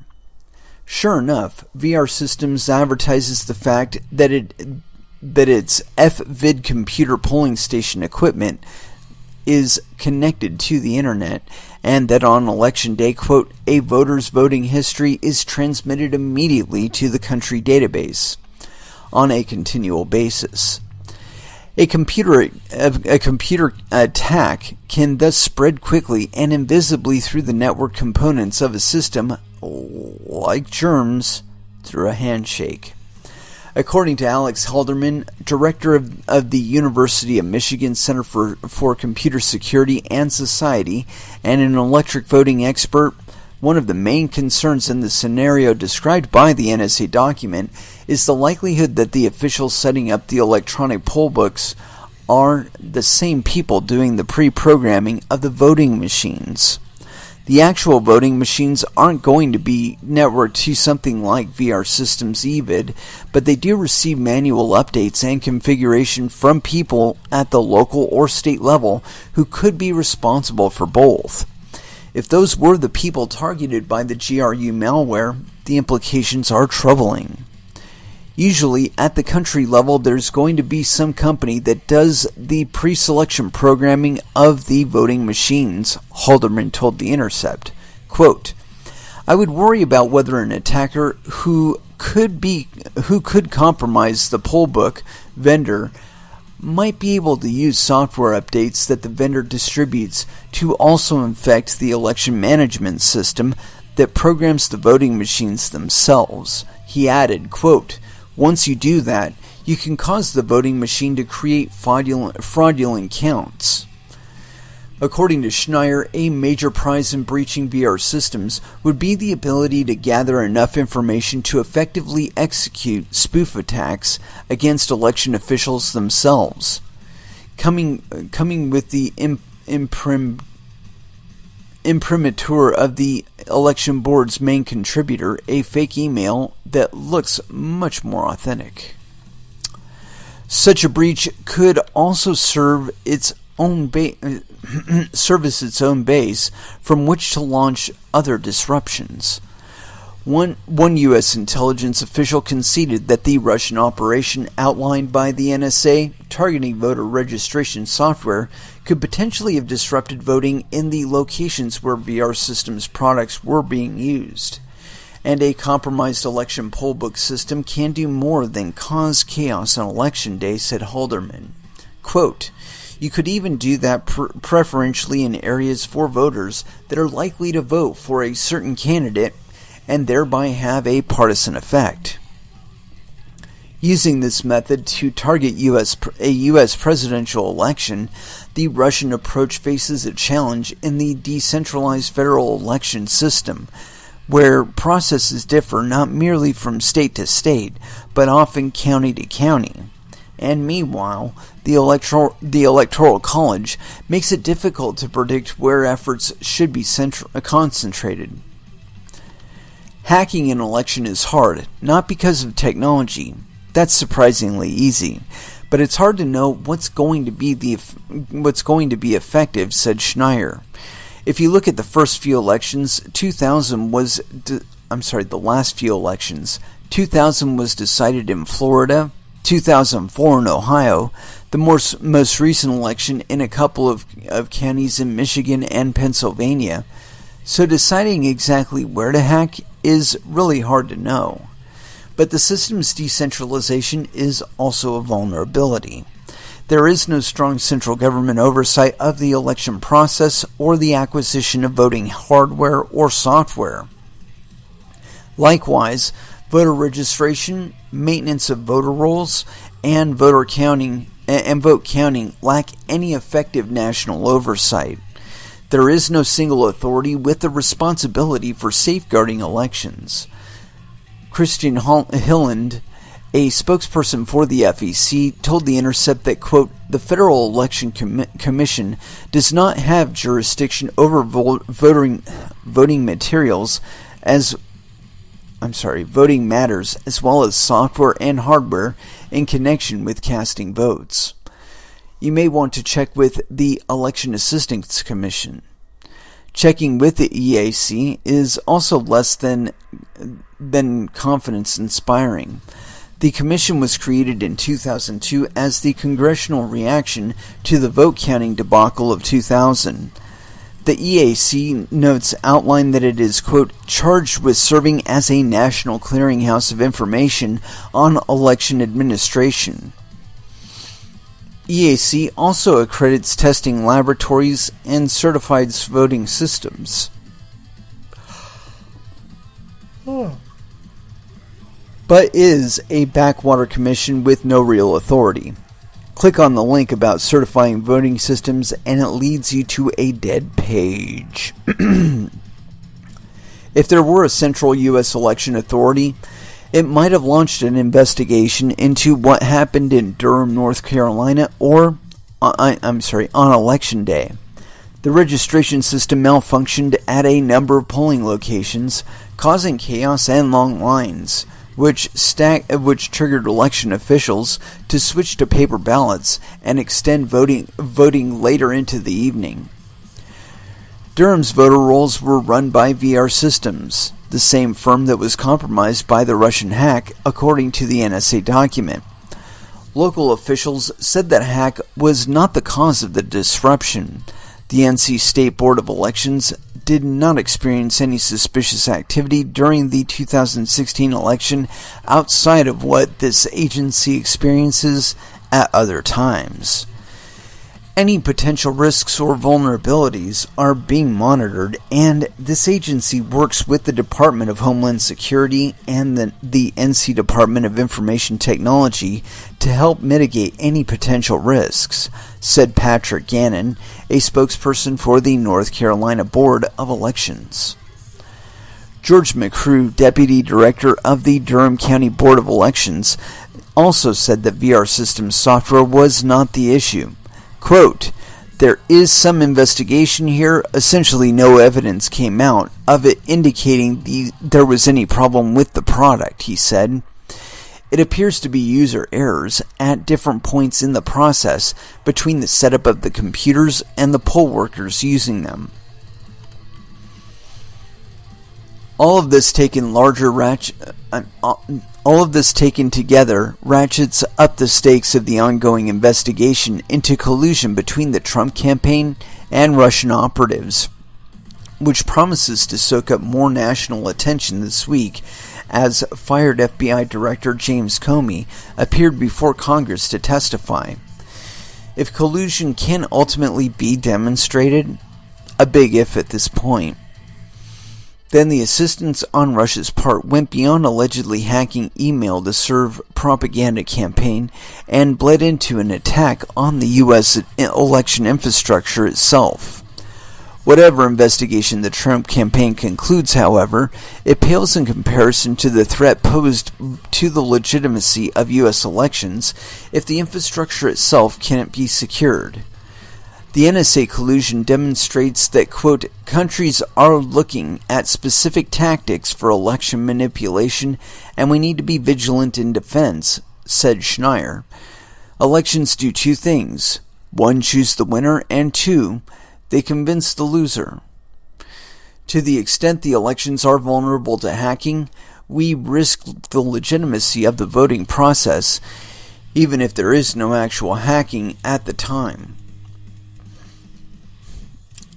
Speaker 1: Sure enough, VR Systems advertises the fact that its FVID computer polling station equipment is connected to the internet, and that on election day, quote, "a voter's voting history is transmitted immediately to the country database on a continual basis." A computer attack can thus spread quickly and invisibly through the network components of a system, like germs through a handshake. According to Alex Halderman, director of the University of Michigan Center for Computer Security and Society, and an electric voting expert, one of the main concerns in the scenario described by the NSA document is the likelihood that the officials setting up the electronic poll books are the same people doing the pre-programming of the voting machines. The actual voting machines aren't going to be networked to something like VR Systems EVID, but they do receive manual updates and configuration from people at the local or state level who could be responsible for both. If those were the people targeted by the GRU malware, the implications are troubling. Usually, at the country level, there's going to be some company that does the pre-selection programming of the voting machines, Halderman told The Intercept. Quote, I would worry about whether an attacker who could compromise the poll book vendor might be able to use software updates that the vendor distributes to also infect the election management system that programs the voting machines themselves. He added, quote, once you do that, you can cause the voting machine to create fraudulent counts. According to Schneier, a major prize in breaching VR systems would be the ability to gather enough information to effectively execute spoof attacks against election officials themselves. Coming with the imprimatur of the election board's main contributor, a fake email that looks much more authentic. Such a breach could also serve its own service its own base from which to launch other disruptions. One U.S. intelligence official conceded that the Russian operation outlined by the NSA targeting voter registration software could potentially have disrupted voting in the locations where VR Systems products were being used. And a compromised election poll book system can do more than cause chaos on election day, said Halderman. Quote, you could even do that preferentially in areas for voters that are likely to vote for a certain candidate and thereby have a partisan effect. Using this method to target a U.S. presidential election, the Russian approach faces a challenge in the decentralized federal election system, where processes differ not merely from state to state, but often county to county. And meanwhile, the Electoral College makes it difficult to predict where efforts should be concentrated. Hacking an election is hard, not because of technology. That's surprisingly easy. But it's hard to know what's going to be effective, said Schneier. If you look at the first few elections, the last few elections, 2000 was decided in Florida, 2004 in Ohio, the most recent election in a couple of counties in Michigan and Pennsylvania. So deciding exactly where to hack is really hard to know. But the system's decentralization is also a vulnerability. There is no strong central government oversight of the election process or the acquisition of voting hardware or software. Likewise, voter registration, maintenance of voter rolls, and vote counting lack any effective national oversight. There is no single authority with the responsibility for safeguarding elections. Christian Hilland, a spokesperson for the FEC, told The Intercept that, quote, the Federal Election Commission does not have jurisdiction over voting materials voting matters as well as software and hardware in connection with casting votes. You may want to check with the Election Assistance Commission. Checking with the EAC is also less than confidence-inspiring. The commission was created in 2002 as the congressional reaction to the vote counting debacle of 2000. The EAC notes outline that it is, quote, charged with serving as a national clearinghouse of information on election administration. EAC also accredits testing laboratories and certifies voting systems. but is a backwater commission with no real authority. Click on the link about certifying voting systems and it leads you to a dead page. If there were a central U.S. election authority, it might have launched an investigation into what happened in Durham, North Carolina, on Election Day. The registration system malfunctioned at a number of polling locations, causing chaos and long lines, which triggered election officials to switch to paper ballots and extend voting later into the evening. Durham's voter rolls were run by VR Systems, the same firm that was compromised by the Russian hack, according to the NSA document. Local officials said that hack was not the cause of the disruption. The NC State Board of Elections did not experience any suspicious activity during the 2016 election outside of what this agency experiences at other times. Any potential risks or vulnerabilities are being monitored, and this agency works with the Department of Homeland Security and the NC Department of Information Technology to help mitigate any potential risks, said Patrick Gannon, a spokesperson for the North Carolina Board of Elections. George McCrew, Deputy Director of the Durham County Board of Elections, also said that VR Systems software was not the issue. Quote, "There is some investigation here. Essentially no evidence came out of it indicating there was any problem with the product," he said. "It appears to be user errors at different points in the process between the setup of the computers and the poll workers using them. All of this taken together ratchets up the stakes of the ongoing investigation into collusion between the Trump campaign and Russian operatives, which promises to soak up more national attention this week as fired FBI Director James Comey appeared before Congress to testify. If collusion can ultimately be demonstrated, a big if at this point, then the assistance on Russia's part went beyond allegedly hacking email to serve propaganda campaign and bled into an attack on the U.S. election infrastructure itself. Whatever investigation the Trump campaign concludes, however, it pales in comparison to the threat posed to the legitimacy of U.S. elections if the infrastructure itself can't be secured. The NSA collusion demonstrates that, quote, "countries are looking at specific tactics for election manipulation, and we need to be vigilant in defense," said Schneier. "Elections do two things. One, choose the winner, and two, they convince the loser. To the extent the elections are vulnerable to hacking, we risk the legitimacy of the voting process, even if there is no actual hacking at the time."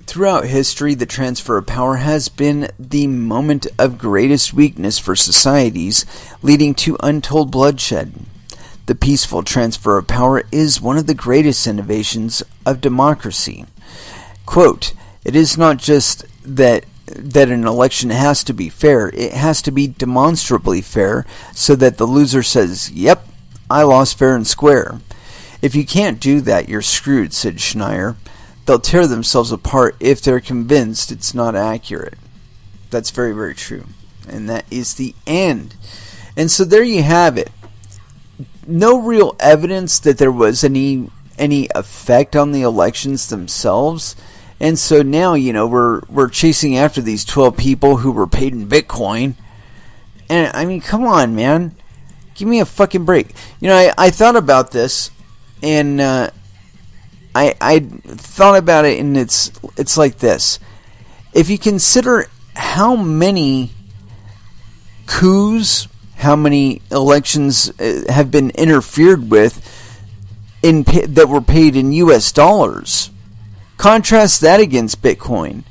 Speaker 1: Throughout history, the transfer of power has been the moment of greatest weakness for societies, leading to untold bloodshed. The peaceful transfer of power is one of the greatest innovations of democracy. Quote, "It is not just that an election has to be fair, it has to be demonstrably fair so that the loser says, 'Yep, I lost fair and square.' If you can't do that, you're screwed," said Schneier. "They'll tear themselves apart if they're convinced it's not accurate." That's very, very true. And that is the end. And so there you have it. No real evidence that there was any effect on the elections themselves. And so now, we're chasing after these 12 people who were paid in Bitcoin. And I mean, come on, man. Give me a fucking break. I thought about this, and I thought about it, and it's like this. If you consider how many coups, how many elections have been interfered with that were paid in U.S. dollars, contrast that against Bitcoin,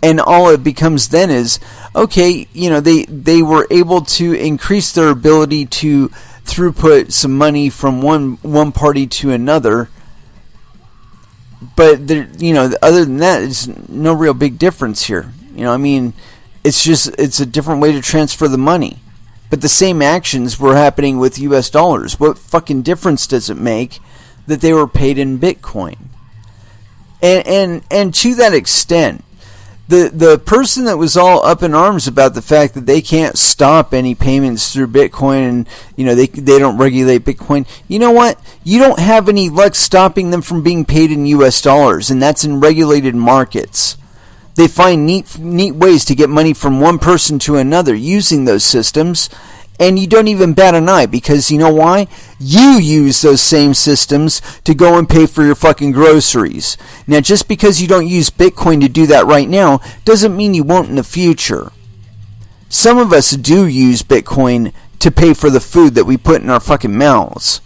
Speaker 1: and all it becomes then is, okay, they were able to increase their ability to throughput some money from one party to another. But other than that, there's no real big difference here. It's a different way to transfer the money. but the same actions were happening with US dollars. What fucking difference does it make that they were paid in Bitcoin? And to that extent, the person that was all up in arms about the fact that they can't stop any payments through Bitcoin, and they don't regulate Bitcoin, you know what? You don't have any luck stopping them from being paid in US dollars, and that's in regulated markets. They find neat ways to get money from one person to another using those systems, and you don't even bat an eye, because you know why? You use those same systems to go and pay for your fucking groceries. Now, just because you don't use Bitcoin to do that right now doesn't mean you won't in the future. Some of us do use Bitcoin to pay for the food that we put in our fucking mouths.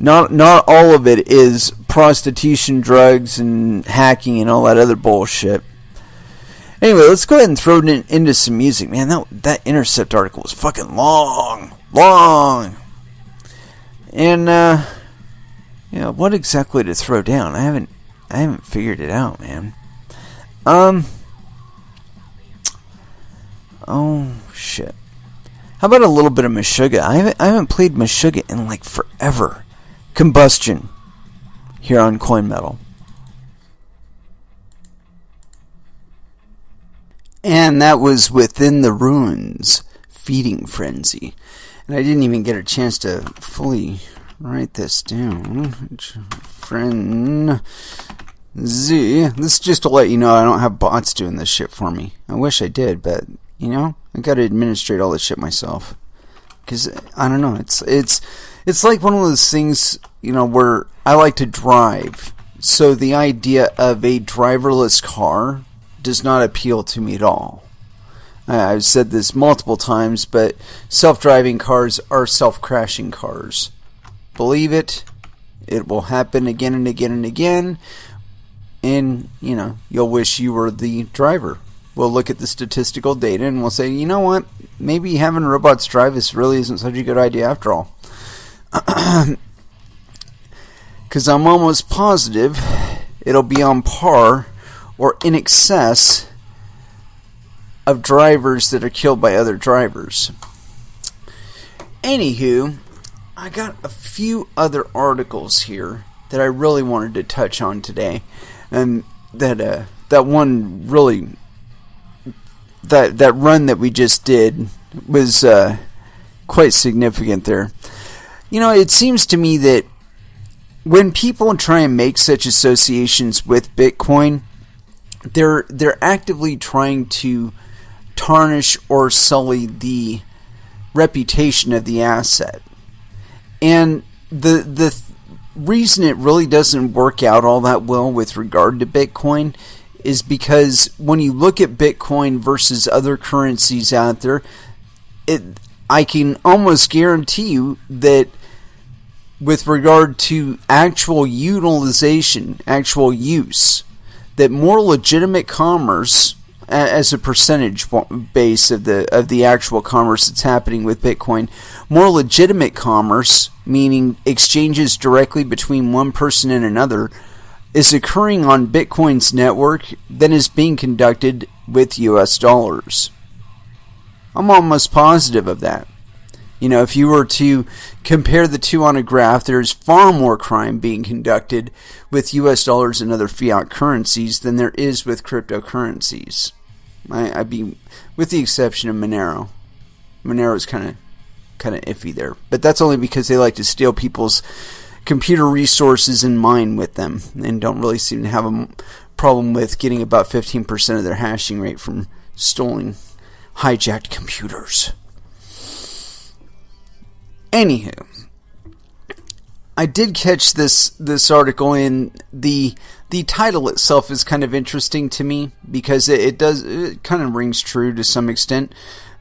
Speaker 1: Not all of it is prostitution, drugs, and hacking and all that other bullshit. Anyway, let's go ahead and throw it into some music. Man, that Intercept article was fucking long. And what exactly to throw down? I haven't figured it out, man. Oh shit. How about a little bit of Meshuggah? I haven't played Meshuggah in like forever. Combustion here on Coin Metal. And that was Within the Ruins, Feeding Frenzy. And I didn't even get a chance to fully write this down. Frenzy. This is just to let you know I don't have bots doing this shit for me. I wish I did, but, I gotta administrate all this shit myself. Because, I don't know, it's like one of those things, where I like to drive. So the idea of a driverless car does not appeal to me at all. I've said this multiple times, but self-driving cars are self-crashing cars. Believe it, it will happen again and again and again, and, you'll wish you were the driver. We'll look at the statistical data and we'll say, you know what, maybe having robots drive this really isn't such a good idea after all. Because I'm almost positive it'll be on par or in excess of drivers that are killed by other drivers. Anywho, I got a few other articles here that I really wanted to touch on today, and that one really, that run that we just did was quite significant there. It seems to me that when people try and make such associations with Bitcoin, they're actively trying to tarnish or sully the reputation of the asset. And the reason it really doesn't work out all that well with regard to Bitcoin is because when you look at Bitcoin versus other currencies out there, I can almost guarantee you that with regard to actual utilization, actual use, that more legitimate commerce, as a percentage base of the actual commerce that's happening with Bitcoin, more legitimate commerce, meaning exchanges directly between one person and another, is occurring on Bitcoin's network than is being conducted with US dollars. I'm almost positive of that. If you were to compare the two on a graph, there's far more crime being conducted with US dollars and other fiat currencies than there is with cryptocurrencies. I'd be, with the exception of Monero. Monero's kind of iffy there, but that's only because they like to steal people's computer resources and mine with them, and don't really seem to have a problem with getting about 15% of their hashing rate from stolen, hijacked computers. Anywho, I did catch this article, and the title itself is kind of interesting to me because it kind of rings true to some extent.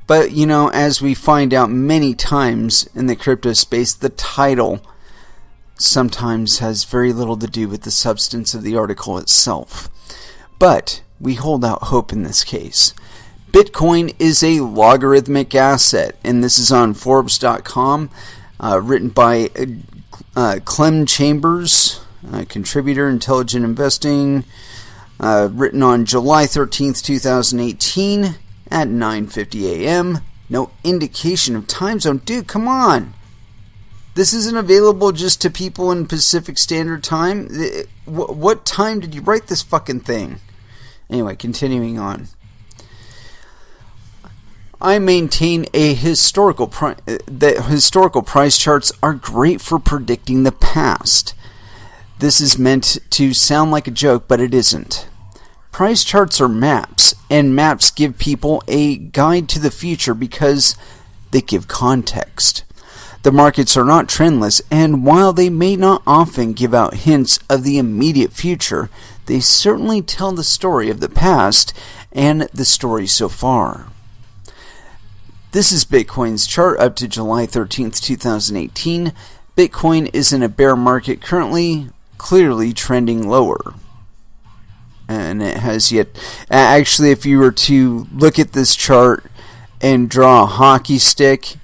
Speaker 1: But, as we find out many times in the crypto space, the title sometimes has very little to do with the substance of the article itself. But we hold out hope in this case. Bitcoin is a logarithmic asset, and this is on Forbes.com, written by Clem Chambers, contributor, Intelligent Investing, written on July 13th, 2018, at 9:50 a.m. No indication of time zone. Dude, come on. This isn't available just to people in Pacific Standard Time. What time did you write this fucking thing? Anyway, continuing on. I maintain that historical price charts are great for predicting the past. This is meant to sound like a joke, but it isn't. Price charts are maps, and maps give people a guide to the future because they give context. The markets are not trendless, and while they may not often give out hints of the immediate future, they certainly tell the story of the past and the story so far. This is Bitcoin's chart up to July 13th, 2018. Bitcoin is in a bear market currently, clearly trending lower. And it has yet... Actually, if you were to look at this chart and draw a hockey stick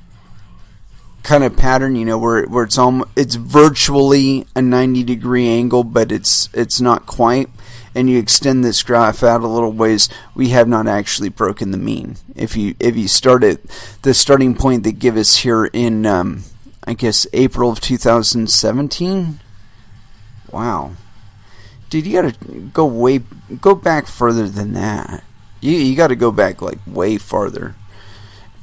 Speaker 1: kind of pattern, where it's virtually a 90-degree angle, but it's not quite. And you extend this graph out a little ways, we have not actually broken the mean. If you start at the starting point they give us here in, I guess, April of 2017. Wow, dude, you gotta go back further than that. You gotta go back like way farther,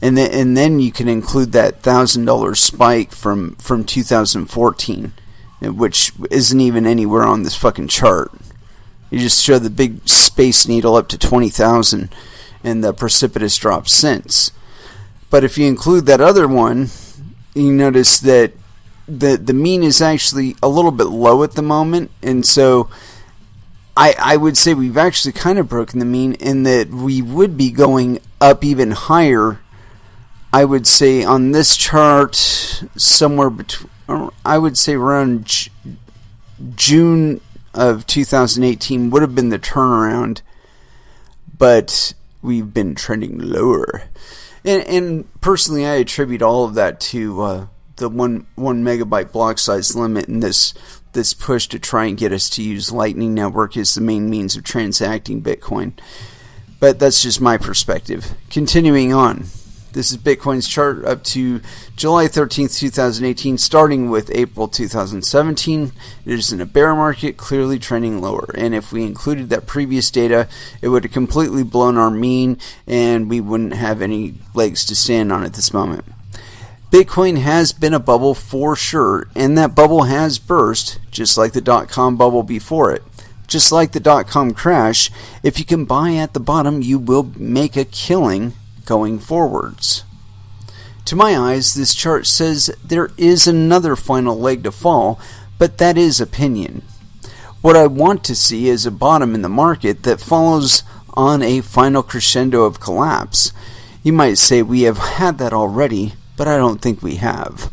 Speaker 1: and then you can include that $1,000 spike from 2014, which isn't even anywhere on this fucking chart. You just show the big space needle up to 20,000 and the precipitous drop since. But if you include that other one, you notice that the mean is actually a little bit low at the moment. And so I would say we've actually kind of broken the mean in that we would be going up even higher. I would say on this chart, somewhere between, I would say around June of 2018 would have been the turnaround, but we've been trending lower. And personally, I attribute all of that to the one megabyte block size limit and this push to try and get us to use Lightning Network as the main means of transacting Bitcoin. But that's just my perspective. Continuing on. This is Bitcoin's chart up to July 13th, 2018, starting with April 2017. It is in a bear market, clearly trending lower. And if we included that previous data, it would have completely blown our mean, and we wouldn't have any legs to stand on at this moment. Bitcoin has been a bubble for sure, and that bubble has burst, just like the dot-com bubble before it. Just like the dot-com crash, if you can buy at the bottom, you will make a killing going forwards. To my eyes, this chart says there is another final leg to fall, but that is opinion. What I want to see is a bottom in the market that follows on a final crescendo of collapse. You might say we have had that already, but I don't think we have.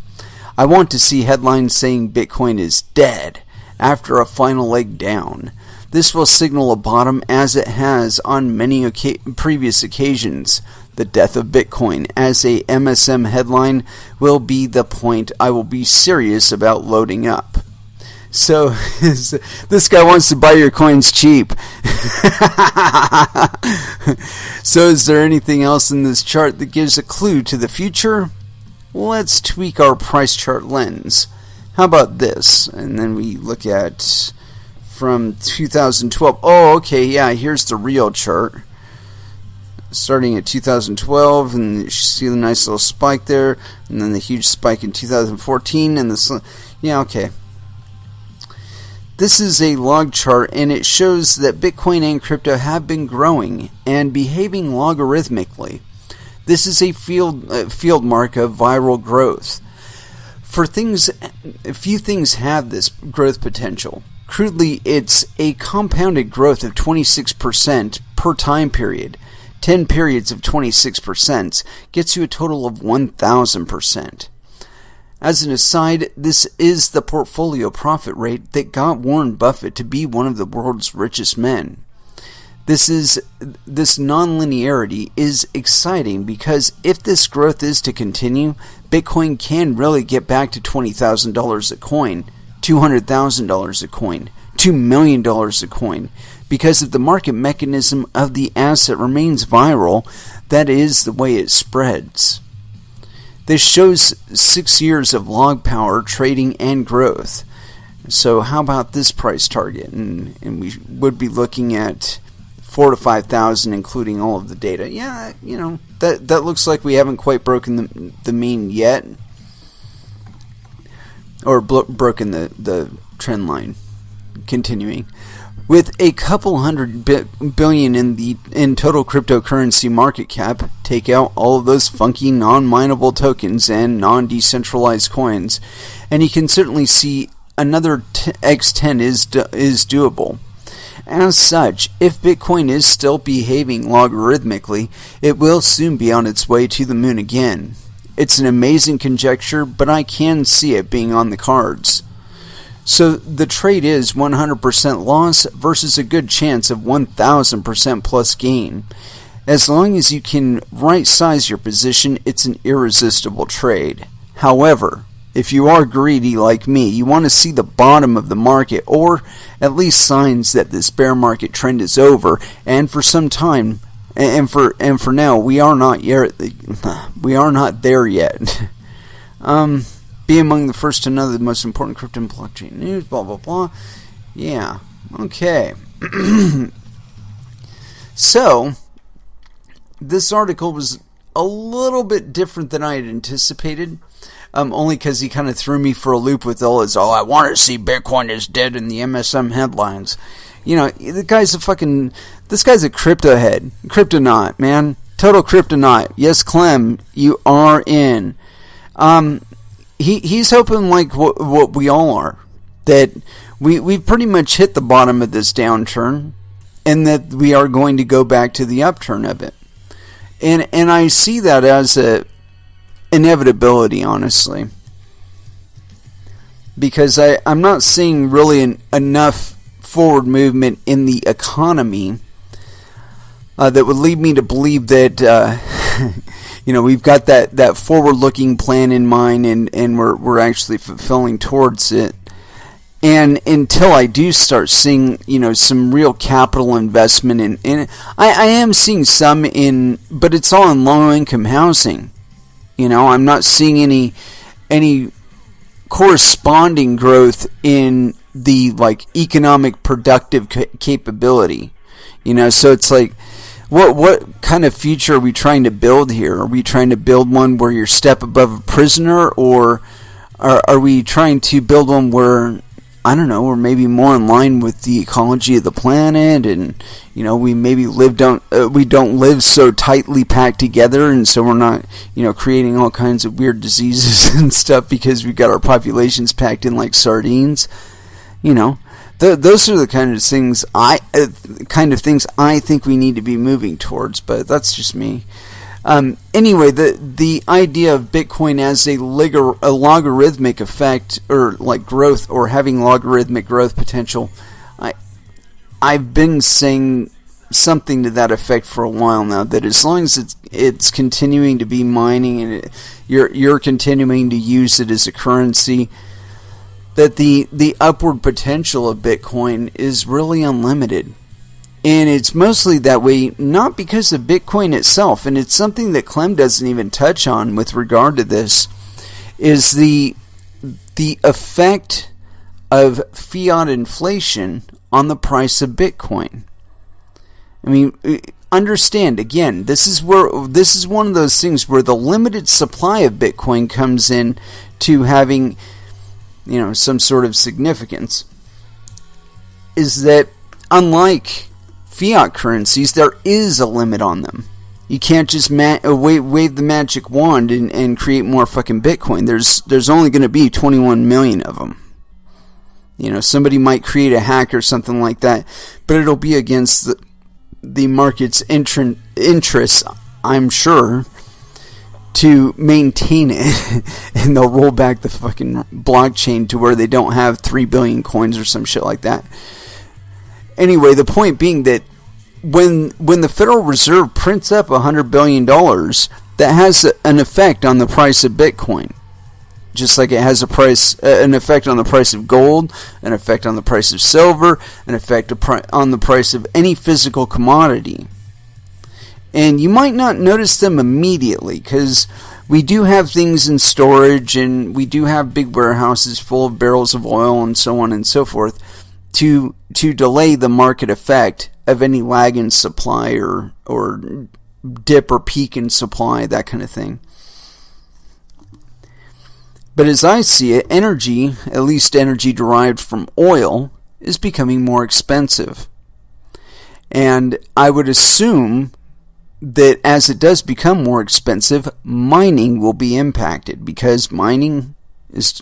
Speaker 1: I want to see headlines saying Bitcoin is dead after a final leg down. This will signal a bottom as it has on many previous occasions. The death of Bitcoin as a MSM headline will be the point I will be serious about loading up. So, this guy wants to buy your coins cheap. So, is there anything else in this chart that gives a clue to the future? Let's tweak our price chart lens. How about this? And then we look at from 2012. Oh, okay, yeah, here's the real chart. Starting at 2012, and you see the nice little spike there, and then the huge spike in 2014, and this, yeah, okay. This is a log chart, and it shows that Bitcoin and crypto have been growing and behaving logarithmically. This is a field mark of viral growth. Few things have this growth potential. Crudely, it's a compounded growth of 26% per time period. 10 periods of 26% gets you a total of 1,000%. As an aside, this is the portfolio profit rate that got Warren Buffett to be one of the world's richest men. This nonlinearity is exciting because if this growth is to continue, Bitcoin can really get back to $20,000 a coin, $200,000 a coin, $2 million a coin. Because if the market mechanism of the asset remains viral, that is the way it spreads. This shows 6 years of log power, trading, and growth. So how about this price target? And we would be looking at 4,000 to 5,000, including all of the data. Yeah, that looks like we haven't quite broken the mean yet, or broken the trend line. Continuing. With a couple hundred billion in total cryptocurrency market cap, take out all of those funky non-mineable tokens and non-decentralized coins, and you can certainly see another X10 is doable. As such, if Bitcoin is still behaving logarithmically, it will soon be on its way to the moon again. It's an amazing conjecture, but I can see it being on the cards. So the trade is 100% loss versus a good chance of 1,000% plus gain. As long as you can right size your position, it's an irresistible trade. However, if you are greedy like me, you want to see the bottom of the market, or at least signs that this bear market trend is over, and for some time, and for now, we are not there yet. Be among the first to know the most important crypto and blockchain news, blah, blah, blah. Yeah, okay. So, this article was a little bit different than I had anticipated, only because he kind of threw me for a loop with all his, I want to see Bitcoin is dead in the MSM headlines. This guy's a crypto head. Kryptonaut, man. Total kryptonaut. Yes, Clem, you are in. He's hoping like what we all are, that we've pretty much hit the bottom of this downturn, and that we are going to go back to the upturn of it. And I see that as a inevitability, honestly, because I'm not seeing really enough forward movement in the economy that would lead me to believe that we've got that forward-looking plan in mind, and we're actually fulfilling towards it. And until I do start seeing, some real capital investment in I am seeing some but it's all in low-income housing. I'm not seeing any corresponding growth in the economic productive capability. So it's like, What kind of future are we trying to build here? Are we trying to build one where you're step above a prisoner, or are we trying to build one where, I don't know, we're maybe more in line with the ecology of the planet, and we maybe we don't live so tightly packed together, and so we're not creating all kinds of weird diseases and stuff because we've got our populations packed in like sardines. Those are the kind of things I think we need to be moving towards, but that's just me. Anyway, the idea of Bitcoin as a logarithmic effect, or growth, or having logarithmic growth potential, I've been saying something to that effect for a while now. That as long as it's continuing to be mining, and you're continuing to use it as a currency, that the upward potential of Bitcoin is really unlimited. And it's mostly that way not because of Bitcoin itself, and it's something that Clem doesn't even touch on with regard to this, is the effect of fiat inflation on the price of Bitcoin. I mean, understand, again, this is one of those things where the limited supply of Bitcoin comes in to having some sort of significance, is that unlike fiat currencies, there is a limit on them. You can't just wave the magic wand and create more fucking Bitcoin. There's only going to be 21 million of them. Somebody might create a hack or something like that, but it'll be against the market's interests, I'm sure, to maintain it, and they'll roll back the fucking blockchain to where they don't have 3 billion coins or some shit like that. Anyway, the point being that when the Federal Reserve prints up $100 billion, that has an effect on the price of Bitcoin. Just like it has an effect on the price of gold, an effect on the price of silver, an effect on the price of any physical commodity. And you might not notice them immediately because we do have things in storage and we do have big warehouses full of barrels of oil and so on and so forth to delay the market effect of any lag in supply or dip or peak in supply, that kind of thing. But as I see it, energy, at least energy derived from oil, is becoming more expensive. And I would assume that as it does become more expensive, mining will be impacted because mining is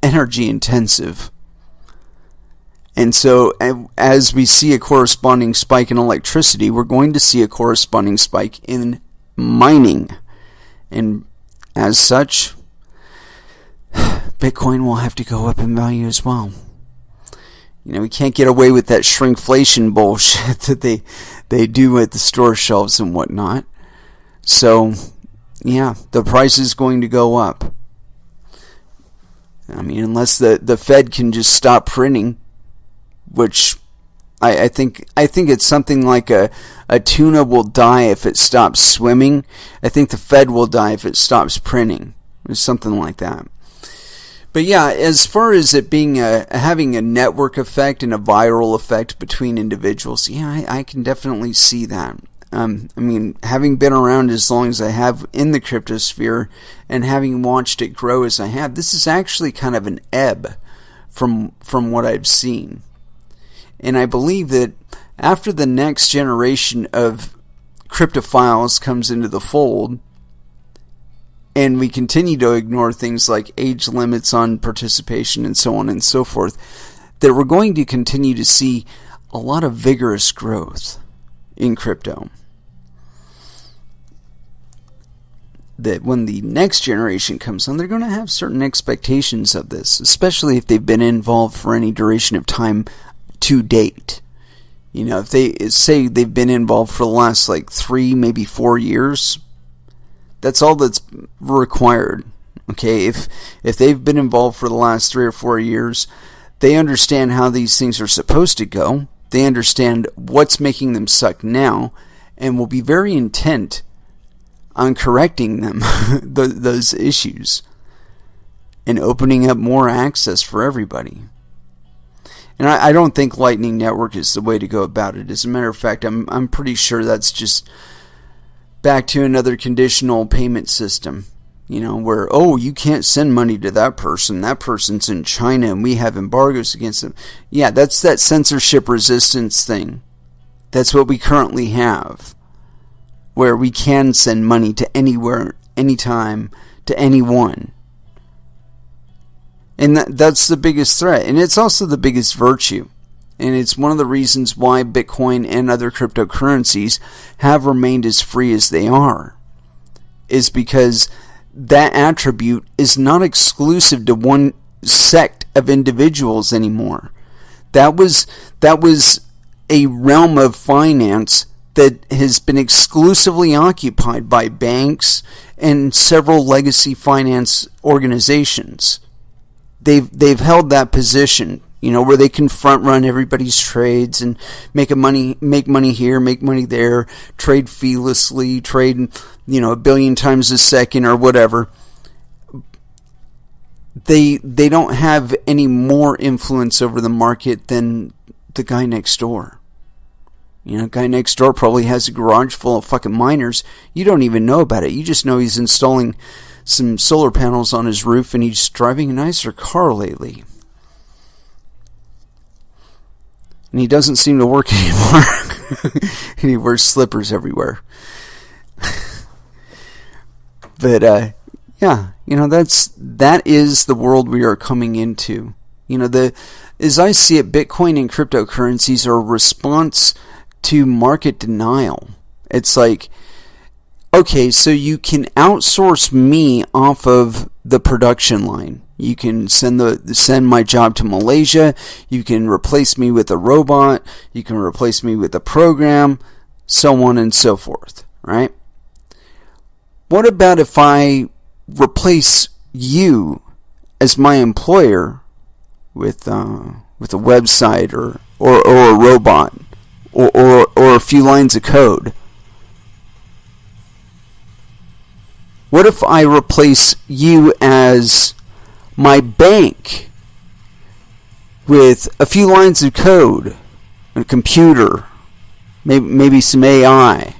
Speaker 1: energy intensive. And so as we see a corresponding spike in electricity, we're going to see a corresponding spike in mining. And as such, Bitcoin will have to go up in value as well. We can't get away with that shrinkflation bullshit that they do at the store shelves and whatnot. So, yeah, the price is going to go up. I mean, unless the Fed can just stop printing, which I think it's something like a tuna will die if it stops swimming. I think the Fed will die if it stops printing. It's something like that. But yeah, as far as it being having a network effect and a viral effect between individuals, yeah, I can definitely see that. I mean, having been around as long as I have in the cryptosphere and having watched it grow as I have, this is actually kind of an ebb from what I've seen. And I believe that after the next generation of cryptophiles comes into the fold, and we continue to ignore things like age limits on participation and so on and so forth, that we're going to continue to see a lot of vigorous growth in crypto. That when the next generation comes on, they're going to have certain expectations of this, especially if they've been involved for any duration of time to date. If they say they've been involved for the last 3, maybe 4 years, that's all that's required. Okay, if they've been involved for the last 3 or 4 years, they understand how these things are supposed to go. They understand what's making them suck now, and will be very intent on correcting them, those issues, and opening up more access for everybody. And I don't think Lightning Network is the way to go about it. As a matter of fact, I'm pretty sure that's just back to another conditional payment system, where, you can't send money to that person's in China and we have embargoes against them. Yeah, that's that censorship resistance thing. That's what we currently have, where we can send money to anywhere, anytime, to anyone. And that's the biggest threat, and it's also the biggest virtue. And it's one of the reasons why Bitcoin and other cryptocurrencies have remained as free as they are, is because that attribute is not exclusive to one sect of individuals anymore. That was a realm of finance that has been exclusively occupied by banks and several legacy finance organizations. They've held that position, where they can front run everybody's trades and make money here, make money there, trade feelessly, trade, a billion times a second or whatever. They don't have any more influence over the market than the guy next door. Guy next door probably has a garage full of fucking miners. You don't even know about it. You just know he's installing some solar panels on his roof and he's driving a nicer car lately. And he doesn't seem to work anymore. And he wears slippers everywhere. But yeah, that is the world we are coming into. As I see it, Bitcoin and cryptocurrencies are a response to market denial. It's like, okay, so you can outsource me off of the production line. You can send my job to Malaysia. You can replace me with a robot. You can replace me with a program, so on and so forth, right? What about if I replace you as my employer with a website or a robot or a few lines of code? What if I replace you as my bank with a few lines of code, a computer, maybe some AI?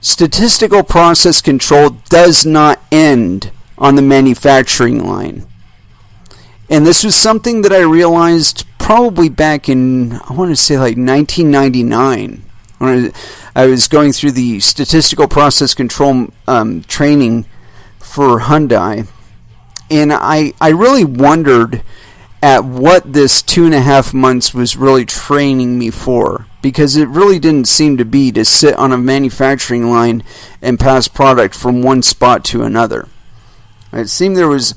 Speaker 1: Statistical process control does not end on the manufacturing line. And this was something that I realized probably back in, I want to say like 1999, when I was going through the statistical process control training for Hyundai. And I really wondered at what this 2.5 months was really training me for, because it really didn't seem to be to sit on a manufacturing line and pass product from one spot to another. It seemed there was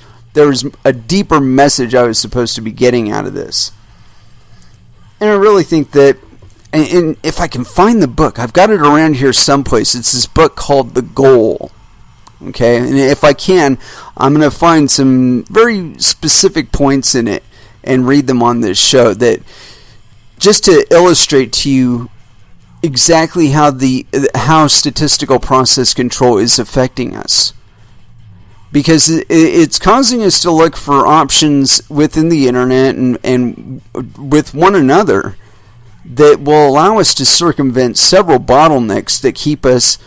Speaker 1: a deeper message I was supposed to be getting out of this. And I really think that, and if I can find the book, I've got it around here someplace. It's this book called The Goal. Okay, and if I can, I'm going to find some very specific points in it and read them on this show, that just to illustrate to you exactly how statistical process control is affecting us. Because it's causing us to look for options within the internet and with one another that will allow us to circumvent several bottlenecks that keep us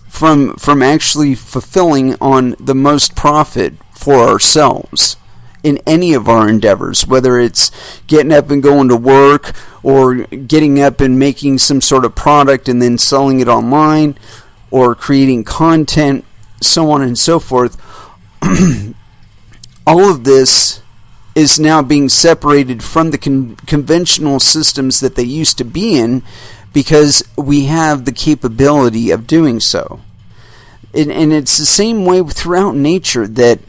Speaker 1: from actually fulfilling on the most profit for ourselves in any of our endeavors, whether it's getting up and going to work, or getting up and making some sort of product and then selling it online, or creating content, so on and so forth. All of this is now being separated from the conventional systems that they used to be in, because we have the capability of doing so. And it's the same way throughout nature, that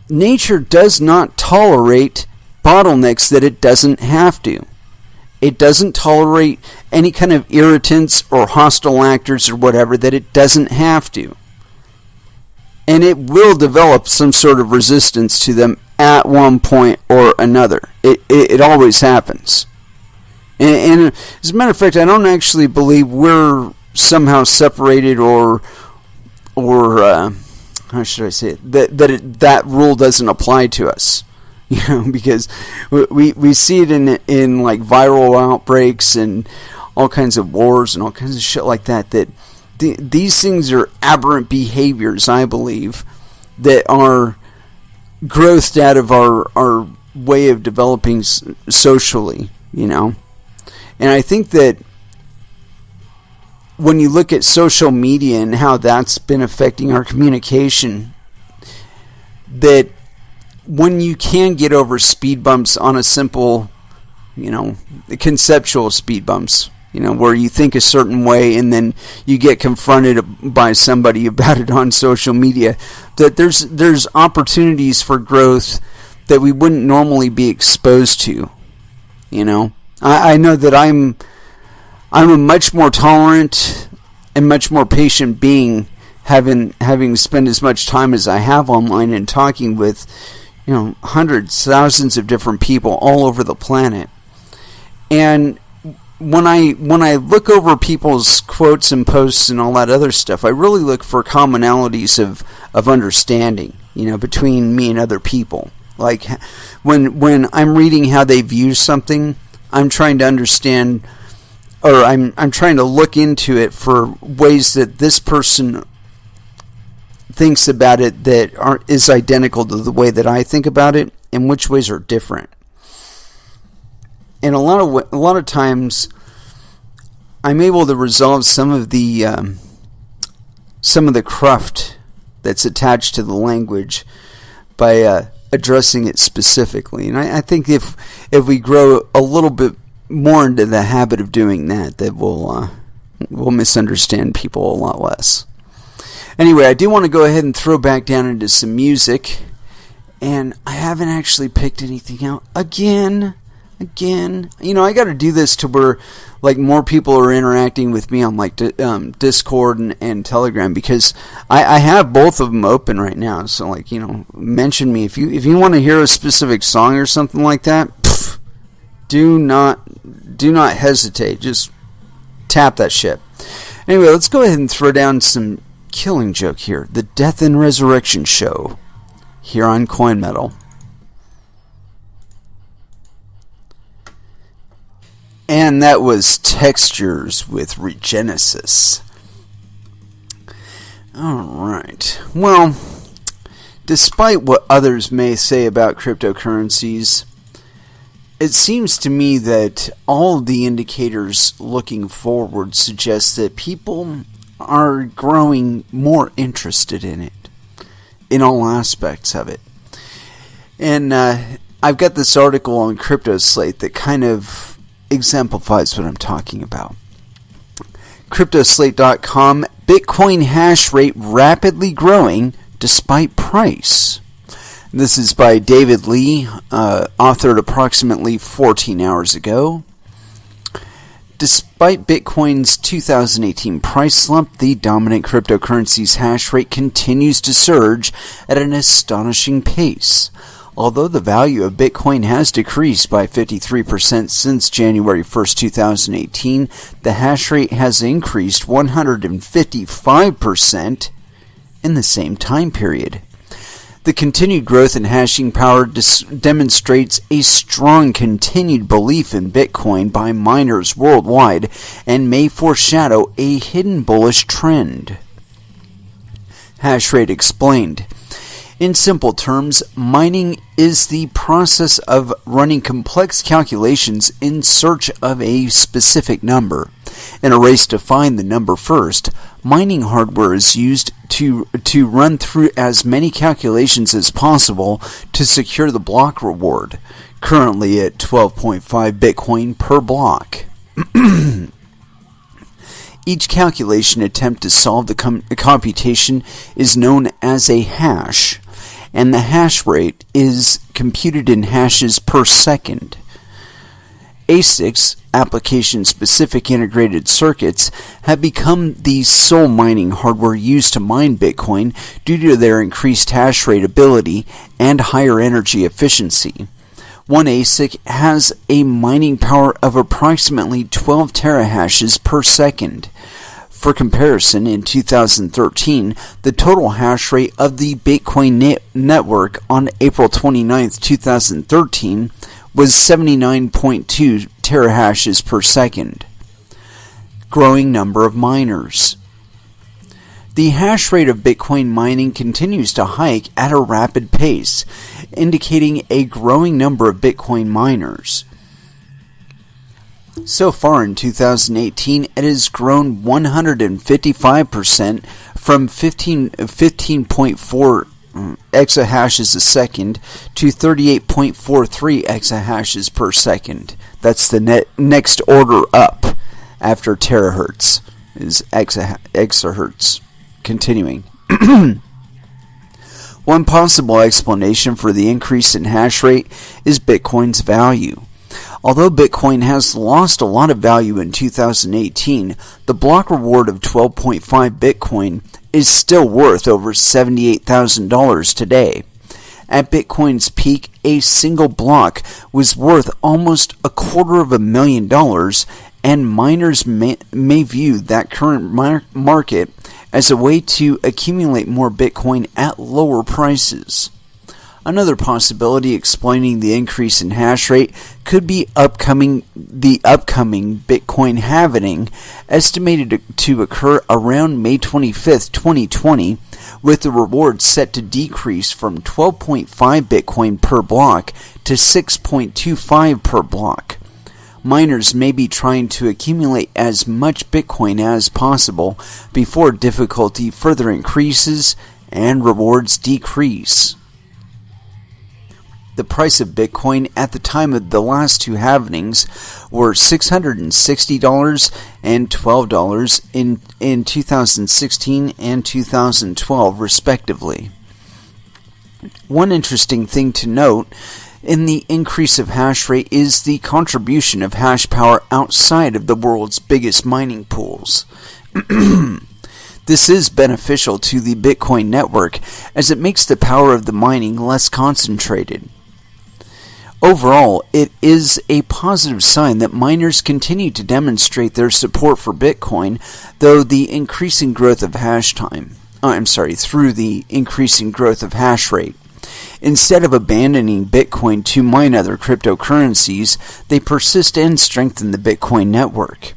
Speaker 1: nature does not tolerate bottlenecks that it doesn't have to. It doesn't tolerate any kind of irritants or hostile actors or whatever that it doesn't have to. And it will develop some sort of resistance to them at one point or another. It always happens. And as a matter of fact, I don't actually believe we're somehow separated or how should I say it, that rule doesn't apply to us. Because we see it in like viral outbreaks and all kinds of wars and all kinds of shit like that, these things are aberrant behaviors, I believe, that are growthed out of our way of developing socially, And I think that when you look at social media and how that's been affecting our communication, that when you can get over speed bumps on a simple, conceptual speed bumps, where you think a certain way and then you get confronted by somebody about it on social media, that there's opportunities for growth that we wouldn't normally be exposed to. I know that I'm a much more tolerant and much more patient being, having spent as much time as I have online and talking with hundreds, thousands of different people all over the planet. And when I look over people's quotes and posts and all that other stuff, I really look for commonalities of understanding, between me and other people. Like when I'm reading how they view something, I'm trying to understand, or I'm trying to look into it for ways that this person thinks about it that is identical to the way that I think about it, and which ways are different. And a lot of times, I'm able to resolve some of the cruft that's attached to the language by addressing it specifically. And I think if we grow a little bit more into the habit of doing that we'll misunderstand people a lot less. Anyway, I do want to go ahead and throw back down into some music, and I haven't actually picked anything out again. I got to do this to where like more people are interacting with me on like Discord and Telegram, because I have both of them open right now. So like, mention me if you want to hear a specific song or something like that. Do not hesitate. Just tap that shit. Anyway, let's go ahead and throw down some Killing Joke here, the Death and Resurrection Show, here on Coin Metal. And that was Textures with Regenesis. Alright, well, despite what others may say about cryptocurrencies, it seems to me that all the indicators looking forward suggest that people are growing more interested in it, in all aspects of it. And I've got this article on CryptoSlate that kind of exemplifies what I'm talking about. CryptoSlate.com, Bitcoin hash rate rapidly growing despite price. This is by David Lee, authored approximately 14 hours ago. Despite Bitcoin's 2018 price slump, the dominant cryptocurrency's hash rate continues to surge at an astonishing pace. Although the value of Bitcoin has decreased by 53% since January 1st, 2018, the hash rate has increased 155% in the same time period. The continued growth in hashing power demonstrates a strong continued belief in Bitcoin by miners worldwide and may foreshadow a hidden bullish trend. Hash rate explained. In simple terms, mining is the process of running complex calculations in search of a specific number. In a race to find the number first, mining hardware is used to run through as many calculations as possible to secure the block reward, currently at 12.5 Bitcoin per block. Each calculation attempt to solve the computation is known as a hash, and the hash rate is computed in hashes per second. ASICs, application-specific integrated circuits, have become the sole mining hardware used to mine Bitcoin due to their increased hash rate ability and higher energy efficiency. One ASIC has a mining power of approximately 12 terahashes per second. For comparison, in 2013, the total hash rate of the Bitcoin network on April 29, 2013 was 79.2 terahashes per second. Growing number of miners. The hash rate of Bitcoin mining continues to hike at a rapid pace, indicating a growing number of Bitcoin miners. So far in 2018, it has grown 155% from 15.4 exahashes a second to 38.43 exahashes per second. That's the next order up after terahertz is exahertz. Continuing. One possible explanation for the increase in hash rate is Bitcoin's value. Although Bitcoin has lost a lot of value in 2018, the block reward of 12.5 Bitcoin is still worth over $78,000 today. At Bitcoin's peak, a single block was worth almost $250,000, and miners may view that current market as a way to accumulate more Bitcoin at lower prices. Another possibility explaining the increase in hash rate could be the upcoming Bitcoin halving, estimated to occur around May 25th, 2020, with the reward set to decrease from 12.5 Bitcoin per block to 6.25 per block. Miners may be trying to accumulate as much Bitcoin as possible before difficulty further increases and rewards decrease. The price of Bitcoin at the time of the last two halvings were $660 and $12 in 2016 and 2012 respectively. One interesting thing to note in the increase of hash rate is the contribution of hash power outside of the world's biggest mining pools. This is beneficial to the Bitcoin network as it makes the power of the mining less concentrated. Overall, it is a positive sign that miners continue to demonstrate their support for Bitcoin, though the increasing growth of hash time. through the increasing growth of hash rate. Instead of abandoning Bitcoin to mine other cryptocurrencies, they persist and strengthen the Bitcoin network.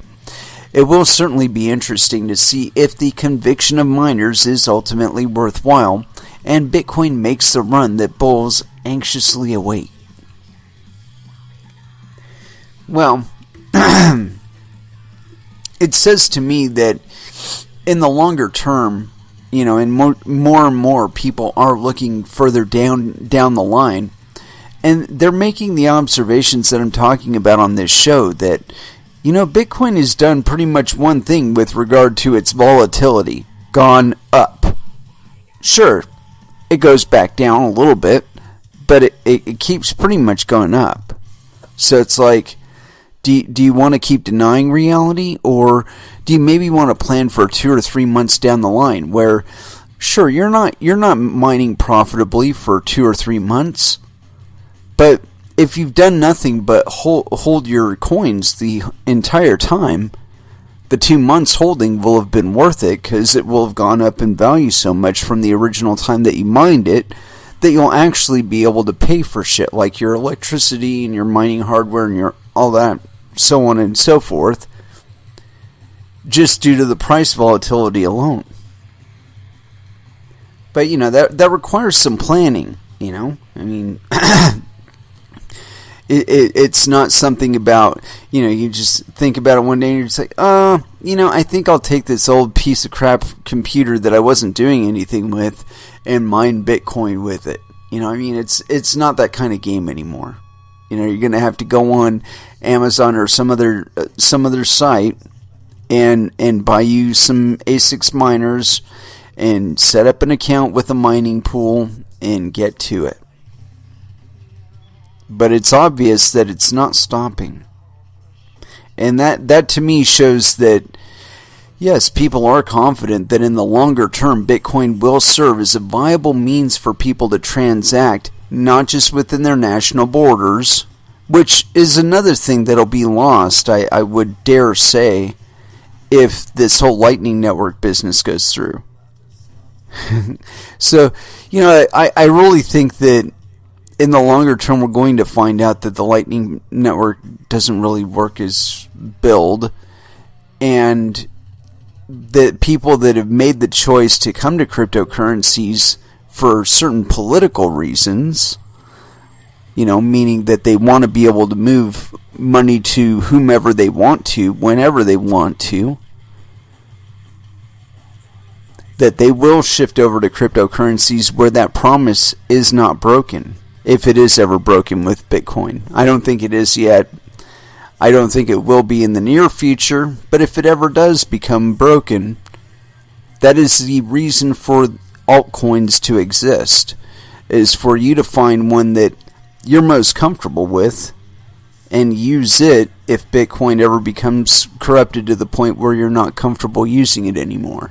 Speaker 1: It will certainly be interesting to see if the conviction of miners is ultimately worthwhile, and Bitcoin makes the run that bulls anxiously await. Well, it says to me that in the longer term, and more and more people are looking further down the line, and they're making the observations that I'm talking about on this show that, Bitcoin has done pretty much one thing with regard to its volatility: gone up. Sure, it goes back down a little bit, but it keeps pretty much going up. So it's like, do you want to keep denying reality, or do you maybe want to plan for 2 or 3 months down the line where, sure, you're not mining profitably for 2 or 3 months, but if you've done nothing but hold your coins the entire time, the 2 months holding will have been worth it, because it will have gone up in value so much from the original time that you mined it that you'll actually be able to pay for shit like your electricity and your mining hardware and your all that, so on and so forth, just due to the price volatility alone. But that requires some planning. It's not something about, you just think about it one day and you're just like, I think I'll take this old piece of crap computer that I wasn't doing anything with and mine Bitcoin with it. It's not that kind of game anymore. You're going to have to go on Amazon or some other site and buy you some ASICs miners and set up an account with a mining pool and get to it. But it's obvious that it's not stopping. And that to me shows that, yes, people are confident that in the longer term, Bitcoin will serve as a viable means for people to transact, not just within their national borders, which is another thing that'll be lost, I would dare say, if this whole Lightning Network business goes through. So, I really think that in the longer term, we're going to find out that the Lightning Network doesn't really work as billed, and that people that have made the choice to come to cryptocurrencies for certain political reasons, meaning that they want to be able to move money to whomever they want to, whenever they want to, that they will shift over to cryptocurrencies where that promise is not broken. If it is ever broken with Bitcoin. I don't think it is yet. I don't think it will be in the near future. But if it ever does become broken, that is the reason for altcoins to exist. Is for you to find one that you're most comfortable with and use it if Bitcoin ever becomes corrupted to the point where you're not comfortable using it anymore.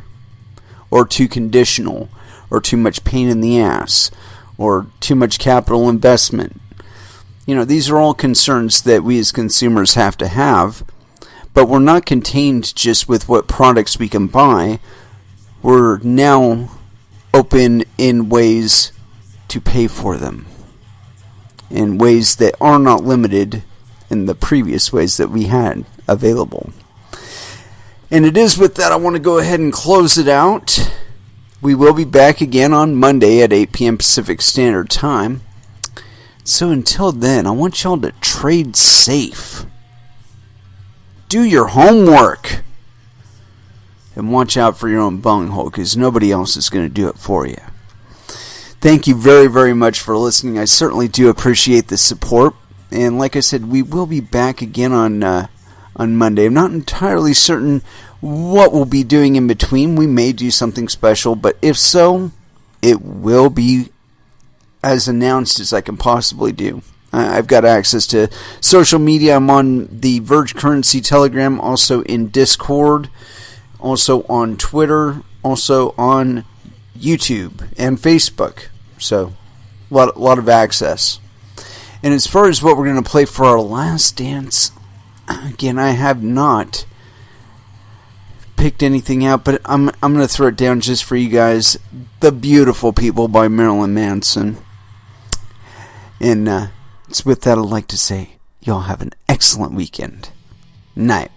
Speaker 1: Or too conditional. Or too much pain in the ass. Or too much capital investment. These are all concerns that we as consumers have to have, but we're not contained just with what products we can buy. We're now open in ways to pay for them, in ways that are not limited in the previous ways that we had available. And it is with that I want to go ahead and close it out. We will be back again on Monday at 8 p.m. Pacific Standard Time. So until then, I want y'all to trade safe. Do your homework. And watch out for your own bunghole, because nobody else is going to do it for you. Thank you very, very much for listening. I certainly do appreciate the support. And like I said, we will be back again on Monday. I'm not entirely certain what we'll be doing in between. We may do something special, but if so, it will be as announced as I can possibly do. I've got access to social media. I'm on the Verge Currency Telegram, also in Discord, also on Twitter, also on YouTube and Facebook. So, a lot of access. And as far as what we're going to play for our last dance, again, I have not picked anything out, but I'm going to throw it down just for you guys. The Beautiful People by Marilyn Manson. And it's with that I'd like to say, y'all have an excellent weekend. Night.